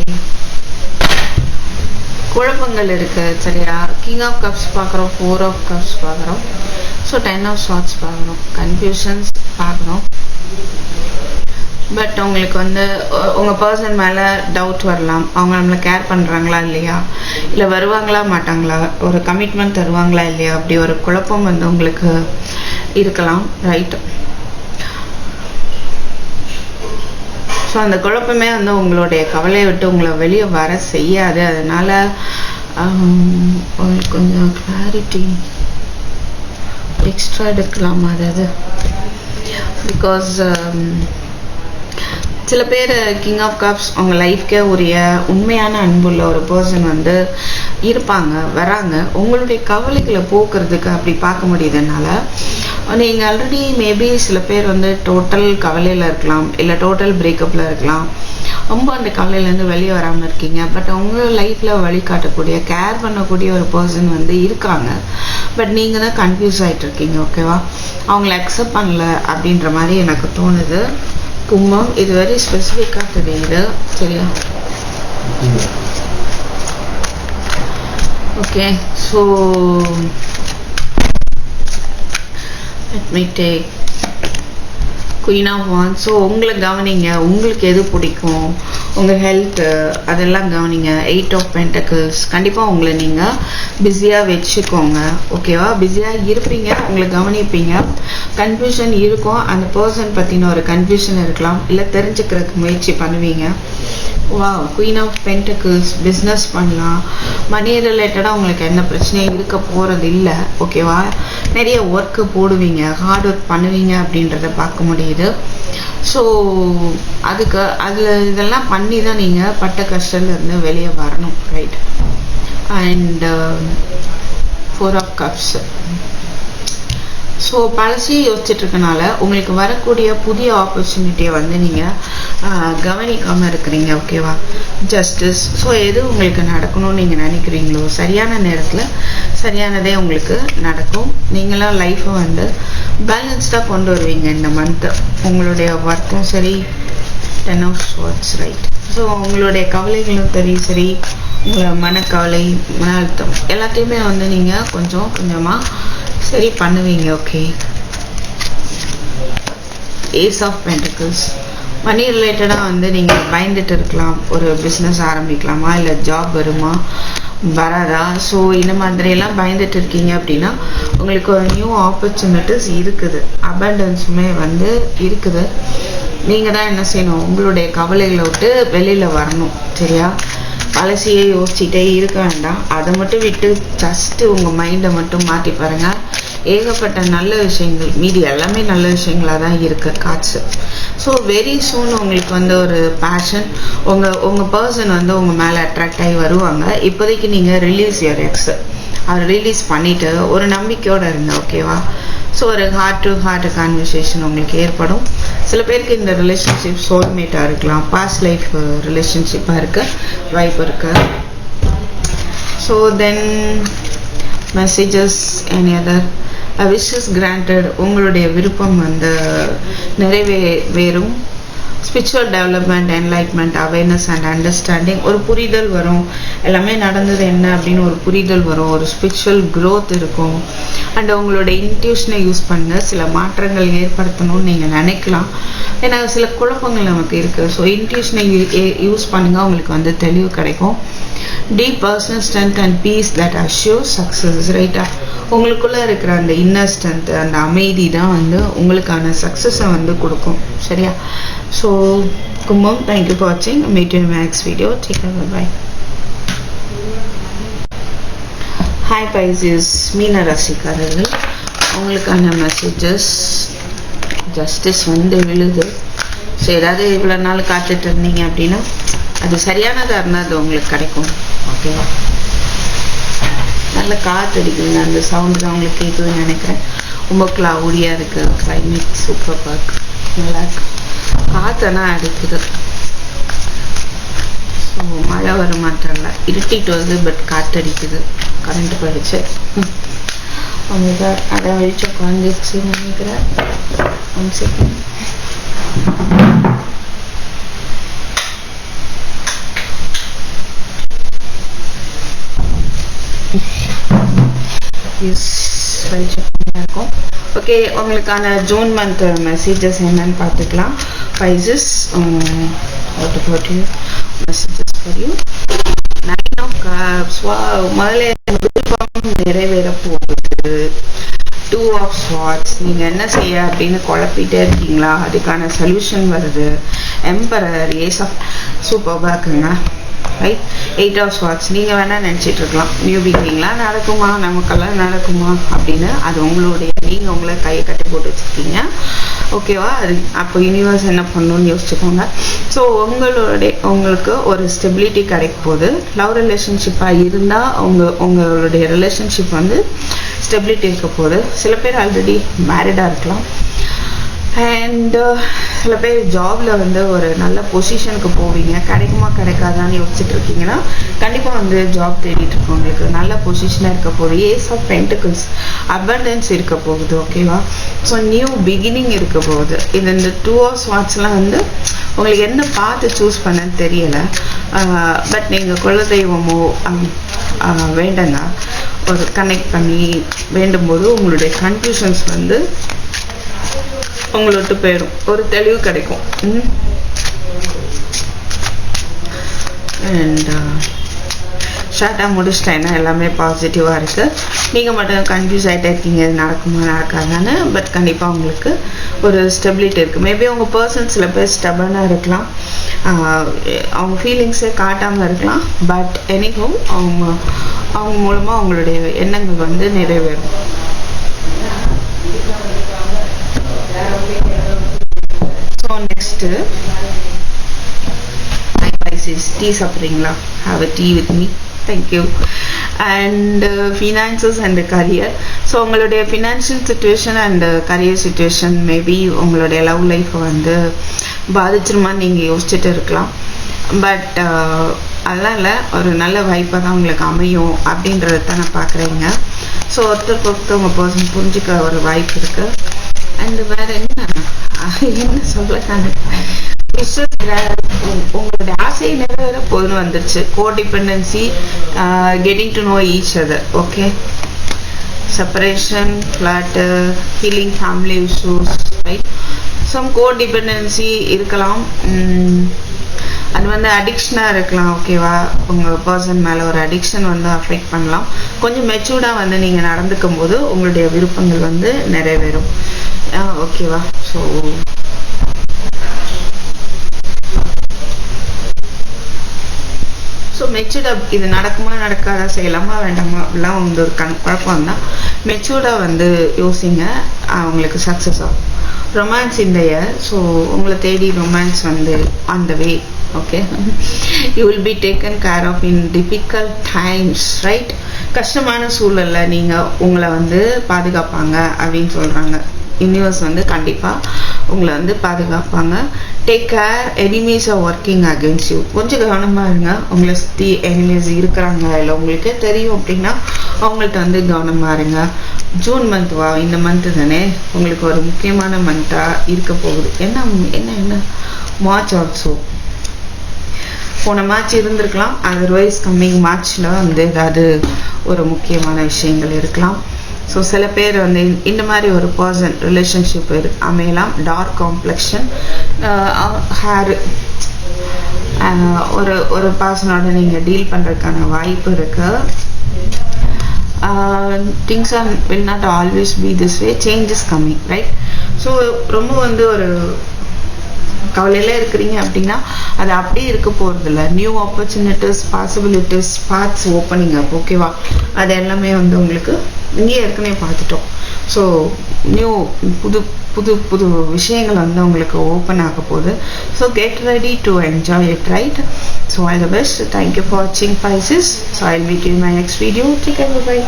குழப்பங்கள் இருக்கு, சரியா? கிங் ஆஃப் கப்ஸ் பார்க்குறோம், 4 ஆஃப் கப்ஸ் பார்க்குறோம், ஸோ 10 ஆஃப் ஸ்வாட்ஸ் பார்க்குறோம், கன்ஃபியூஷன்ஸ் பார்க்குறோம். பட் உங்களுக்கு வந்து உங்கள் பர்சன் மேலே டவுட் வரலாம். அவங்க நம்மளை கேர் பண்ணுறாங்களா இல்லையா, இல்லை வருவாங்களா மாட்டாங்களா, ஒரு கமிட்மெண்ட் தருவாங்களா இல்லையா, அப்படி ஒரு குழப்பம் வந்து உங்களுக்கு இருக்கலாம், ரைட்? ஸோ அந்த குழப்பமே வந்து உங்களுடைய கவலையை விட்டு உங்களை வெளியே வர செய்யாது. அதனால் உங்களுக்கு கொஞ்சம் கிளாரிட்டி எக்ஸ்ட்ரா எடுக்கலாம். அதாவது பிகாஸ் சில பேர் கிங் ஆஃப் கப்ஸ் அவங்க லைஃப்க்கே உரிய உண்மையான அன்புள்ள ஒரு பர்சன் வந்து இருப்பாங்க, வராங்க. உங்களுடைய கவலைகளை போக்குறதுக்கு அப்படி பார்க்க முடியுதுனால நீங்கள் ஆல்ரெடி மேபி சில பேர் வந்து டோட்டல் கவலையில் இருக்கலாம், இல்லை டோட்டல் பிரேக்கப்பில் இருக்கலாம், ரொம்ப அந்த கவலையிலேருந்து வெளியே வராமல் இருக்கீங்க. பட் உங்கள் லைஃப்பில் வழிகாட்டக்கூடிய கேர் பண்ணக்கூடிய ஒரு பர்சன் வந்து இருக்காங்க. பட் நீங்கள் தான் கன்ஃபியூஸ் ஆகிட்டு இருக்கீங்க. ஓகேவா? அவங்கள அக்செப்ட் பண்ணல அப்படின்ற மாதிரி எனக்கு தோணுது. கும்பம் இது வெரி ஸ்பெசிஃபிக்காக தெரியுது, சரியா? Okay, so let me take Queen of Wands. So உங்களை கவனிங்க, உங்களுக்கு எது பிடிக்கும், உங்கள் ஹெல்த்து அதெல்லாம் கவனிங்க. 8 of Pentacles, கண்டிப்பாக உங்களை நீங்கள் பிஸியாக வச்சுக்கோங்க. ஓகேவா? பிஸியாக இருப்பீங்க, உங்களை கவனிப்பீங்க. கன்ஃபியூஷன் இருக்கும், அந்த பர்சன் பற்றின ஒரு கன்ஃபியூஷன் இருக்கலாம், இல்லை தெரிஞ்சுக்கிறதுக்கு முயற்சி பண்ணுவீங்க. வா, குயின் ஆஃப் பென்டக்கிள்ஸ், பிஸ்னஸ் பண்ணலாம். மணி ரிலேட்டடாக உங்களுக்கு என்ன பிரச்சனையும் இருக்க போகிறது இல்லை. ஓகேவா? நிறைய ஒர்க்கு போடுவீங்க, ஹார்ட் ஒர்க் பண்ணுவீங்க அப்படின்றத பார்க்க முடியுது. ஸோ இதெல்லாம் பண்ணி தான் நீங்கள் பட்ட கஷ்டத்துலேருந்து வெளியே வரணும், right? And 4 of cups. So பழசையும் யோசிச்சுட்டு இருக்கனால உங்களுக்கு வரக்கூடிய புதிய ஆப்பர்ச்சுனிட்டியை வந்து நீங்கள் கவனிக்காமல் இருக்கிறீங்க. ஓகேவா? ஜஸ்டிஸ். ஸோ எது உங்களுக்கு நடக்கணும்னு நீங்கள் நினைக்கிறீங்களோ சரியான நேரத்தில் சரியானதே உங்களுக்கு நடக்கும். நீங்களாம் லைஃப்பை வந்து பேலன்ஸ்டாக கொண்டு வருவீங்க இந்த மந்த்து. உங்களுடைய ஒர்க்கும் சரி, 10 of swords, ரைட்? ஸோ உங்களுடைய கவலைகளும் சரி, உங்களை மனக்கவலை, மன அழுத்தம் எல்லாத்தையுமே வந்து நீங்கள் கொஞ்சம் கொஞ்சமாக சரி பண்ணுவீங்க. ஓகே, ஏஸ் ஆஃப் பென்டக்கிள்ஸ், மணி ரிலேட்டடாக வந்து நீங்கள் பயந்துட்டு இருக்கலாம். ஒரு பிஸ்னஸ் ஆரம்பிக்கலாமா, இல்லை ஜாப் வருமா வராதா, ஸோ இந்த மாதிரியெல்லாம் பயந்துட்டு இருக்கீங்க அப்படின்னா உங்களுக்கு ஒரு நியூ ஆப்பர்ச்சுனிட்டிஸ் இருக்குது, அபண்டன்ஸுமே வந்து இருக்குது. நீங்கள் தான் என்ன செய்யணும், உங்களுடைய கவலைகளை விட்டு வெளியில் வரணும், சரியா? பழசையே யோசிச்சுட்டே இருக்க வேண்டாம். அதை மட்டும் விட்டு ஜஸ்ட்டு உங்கள் மைண்டை மட்டும் மாற்றி பாருங்கள். ஏகப்பட்ட நல்ல விஷயங்கள், மீதி எல்லாமே நல்ல விஷயங்களாக தான் இருக்குது காட்சு. ஸோ வெரி சூன் உங்களுக்கு வந்து ஒரு பேஷன், உங்கள் பர்சன் வந்து உங்கள் மேலே அட்ராக்ட் ஆகி வருவாங்க. இப்போதைக்கு நீங்கள் ரிலீஸ் யுவர் எக்ஸ், அதை ரிலீஸ் பண்ணிவிட்டு ஒரு நம்பிக்கையோடு இருங்க. ஓகேவா? ஸோ ஒரு ஹார்ட் டு ஹார்ட் கான்வர்சேஷன் உங்களுக்கு ஏற்படும். சில பேருக்கு இந்த ரிலேஷன்ஷிப் சோல்மேட்டாக இருக்கலாம், பாஸ்ட் லைஃப் ரிலேஷன்ஷிப்பாக இருக்க வாய்ப்பு இருக்கு. So then messages any other wishes granted, உங்களுடைய விருப்பம் வந்து நிறைவேறும். Spiritual development, enlightenment, awareness and understanding, ஒரு புரிதல் வரும். எல்லாமே நடந்தது என்ன அப்படின்னு ஒரு புரிதல் வரும். ஒரு ஸ்பிரிச்சுவல் க்ரோத் இருக்கும். அண்ட் உங்களோட இன்ட்யூஷனை யூஸ் பண்ண சில மாற்றங்கள் ஏற்படுத்தணும்னு நீங்கள் நினைக்கலாம். ஏன்னா சில குழப்பங்கள் நமக்கு இருக்குது. ஸோ இன்ட்யூஷனை யூஸ் பண்ணுங்கள், உங்களுக்கு வந்து தெளிவு கிடைக்கும். Deep personal strength and peace that assure success. ரைட்டா, உங்களுக்குள்ளே இருக்கிற அந்த இன்னர் ஸ்ட்ரென்த், அந்த அமைதி தான் வந்து உங்களுக்கான சக்ஸஸை வந்து கொடுக்கும். சரியா? ஸோ கும்பம், தேங்க்யூ ஃபார் வாட்சிங். Meet you next video. Take care, bye. Hi Pisces, மீன ராசிக்காரர்கள், உங்களுக்கான மெசேஜஸ் ஜஸ்டிஸ் வந்து விழுது. ஸோ ஏதாவது இவ்வளோ நாள் காத்துட்டு இருந்தீங்க அப்படின்னா அது சரியானதாக இருந்தால் அது உங்களுக்கு கிடைக்கும். ஓகேவா? நல்ல காற்று அடிக்குதுங்க, அந்த சவுண்டு தான் உங்களுக்கு கேட்குதுன்னு நினைக்கிறேன். ரொம்ப க்ளவுடியாக இருக்குது, கிளைமேட் சூப்பராக இருக்குது, நல்லா இருக்கு, காற்றெல்லாம் அடிக்குது. ஸோ மழை வர மாட்டேன்ல, இருட்டிட்டு வருது, பட் காற்று அடிக்குது. கரண்ட் போயிடுச்சு. அவங்க அதை வச்சு உட்காந்துச்சுன்னு நினைக்கிறேன். 1 செகண்ட். இருக்கும். ஓகே, உங்களுக்கான ஜூன் மந்த் மெசேஜஸ் என்னன்னு பார்த்துக்கலாம். Pisces, messages for you. 9 of Cups. Wow, முதல்ல நிறைவேற போகுது. 2 of Swords. நீங்க என்ன செய்ய அப்படின்னு குழப்பிட்டே இருக்கீங்களா, அதுக்கான சொல்யூஷன் வருது. Emperor, Ace of சூப்பராக இருக்குங்க. Right, 8 of Swords. நீங்கள் வேணால் நினச்சிட்டு இருக்கலாம் நியூ பிகினிங்லாம் நடக்குமா, நமக்கெல்லாம் நடக்குமா அப்படின்னு. அது உங்களுடைய, நீங்கள் உங்களை கையை கட்டி போட்டு வச்சுருக்கீங்க. ஓகேவா? அது அப்போ யூனிவர்ஸ் என்ன பண்ணணும்னு யோசிச்சுக்கோங்க. ஸோ உங்களுக்கு ஒரு ஸ்டெபிலிட்டி கிடைக்க போகுது. லவ் ரிலேஷன்ஷிப்பாக இருந்தால் உங்களுடைய ரிலேஷன்ஷிப் வந்து ஸ்டெபிலிட்டி இருக்க போகுது. சில பேர் ஆல்ரெடி மேரிடாக இருக்கலாம். அண்ட் சில பேர் ஜாபில் வந்து ஒரு நல்ல பொசிஷனுக்கு போவீங்க. கிடைக்குமா கிடைக்காதான்னு யோசிச்சுட்டு இருக்கீங்கன்னா கண்டிப்பாக வந்து ஜாப் தேடிட்டு இருக்கவங்களுக்கு நல்ல பொசிஷனாக இருக்க போகுது. ஏஸ் ஆஃப் பென்டிகிள்ஸ், அபண்டன்ஸ் இருக்க போகுது. ஓகேவா? ஸோ நியூ பிகினிங் இருக்க போகுது. இந்த 2 of Swordsலாம் வந்து உங்களுக்கு என்ன பார்த்து சூஸ் பண்ணன்னு தெரியலை. பட் நீங்கள் குலதெய்வமோ வேண்டுங்க, ஒரு கனெக்ட் பண்ணி வேண்டும்போது உங்களுடைய கன்ஃபியூஷன்ஸ் வந்து உங்களை விட்டு போயிடும், ஒரு தெளிவு கிடைக்கும். அண்ட் ஷார்ட்டாக முடிச்சிட்டேன்னா எல்லாமே பாசிட்டிவாக இருக்குது. நீங்கள் மட்டும் கன்ஃபியூஸ் ஆகிட்டே இருக்கீங்க, இது நடக்குமா நடக்காதான்னு. பட் கண்டிப்பாக உங்களுக்கு ஒரு ஸ்டெபிலிட்டி இருக்குது. மேபி உங்கள் பர்சன் சில பேர் ஸ்டபனாக இருக்கலாம், அவங்க ஃபீலிங்ஸை காட்டாமல் இருக்கலாம். பட் எனிஹோ அவங்க மூலமாக அவங்களுடைய எண்ணங்கள் வந்து நிறைவேறும். ஸோ நெக்ஸ்ட்டு, டீ சாப்பிட்றீங்களா? Have a tea with me. Thank you. And finances and career. So உங்களுடைய financial situation and career situation maybe உங்களுடைய லவ் லைஃப்பை வந்து பாதிச்சிருமான்னு நீங்கள் யோசிச்சுட்டு இருக்கலாம். பட் அதெல்லாம் இல்லை, ஒரு நல்ல வாய்ப்பாக தான் உங்களுக்கு அமையும் அப்படின்றத தான் நான் பார்க்குறேங்க. ஸோ ஒருத்தருக்கு உங்கள் பர்சன் புரிஞ்சுக்க ஒரு வாய்ப்பு இருக்குது. அண்ட் வேறு என்ன சொல்ல, உங்களுடைய ஆசை நிறைவேற போதுன்னு வந்துருச்சு. Codependency, getting to know each other. Okay, separation, flat, healing family issues, right. Some codependency இருக்கலாம். அது வந்து அடிக்ஷனாக இருக்கலாம். ஓகேவா? உங்கள் பர்சன் மேலே ஒரு அடிக்ஷன் வந்து அஃபெக்ட் பண்ணலாம். கொஞ்சம் மெச்சூர்டாக வந்து நீங்கள் நடந்துக்கும் போது உங்களுடைய விருப்பங்கள் வந்து நிறைவேறும். ஓகேவா? ஸோ மெச்சூர்டாக இது நடக்குமா நடக்காதா, செய்யலாமா வேண்டாமா அப்படிலாம் வந்து ஒரு குழப்பம் தான். மெச்சூர்டாக வந்து யோசிங்க, அவங்களுக்கு சக்ஸஸ் ஆகும். ரொமான்ஸ் இந்த இயர். ஸோ உங்களை தேடி ரொமான்ஸ் வந்து on the way. Okay, you will be taken care of in difficult times, right. கஷ்டமான சூழலில் நீங்கள் உங்களை வந்து பாதுகாப்பாங்க அப்படின்னு சொல்கிறாங்க. யூனிவர்ஸ் வந்து கண்டிப்பாக உங்களை வந்து பாதுகாப்பாங்க. Take care, enemies are working against you. கொஞ்சம் கவனமாக இருங்க. உங்களை சுற்றி எனிமீஸ் இருக்கிறாங்க இல்லை உங்களுக்கே தெரியும் அப்படின்னா அவங்கள்ட்ட வந்து கவனமாக இருங்க. ஜூன் மந்த் இந்த மந்த்து தானே உங்களுக்கு ஒரு முக்கியமான மந்த்தாக இருக்க போகுது. என்ன மார்ச் ஆல்சோ. போன மார்ச் இருந்திருக்கலாம், அதர்வைஸ் கம்மிங் மார்ச்சில் வந்து ஏதாவது ஒரு முக்கியமான விஷயங்கள் இருக்கலாம். ஸோ சில பேர் வந்து இந்த மாதிரி ஒரு பர்சன் ரிலேஷன்ஷிப் அமையலாம். டார்க் காம்ப்ளெக்ஷன், ஹேர், ஒரு பர்சனோட நீங்கள் டீல் பண்ணுறதுக்கான வாய்ப்பு இருக்கு. Things will not always be this way. Change is coming, right? So ரொம்ப வந்து ஒரு கவலையில இருக்கிறீங்க அப்படின்னா அது அப்படியே இருக்க போறதில்ல. New opportunities, possibilities, paths opening up. ஓகேவா? அது எல்லாமே வந்து உங்களுக்கு இங்கே ஏற்கனவே பார்த்துட்டோம். ஸோ நியூ புது புது புது விஷயங்கள் வந்து உங்களுக்கு ஓப்பன் ஆக போகுது. So get ready to enjoy it, right? So all the best. Thank you for வாட்சிங் Pisces. So I will meet you in my next video. Take care, by.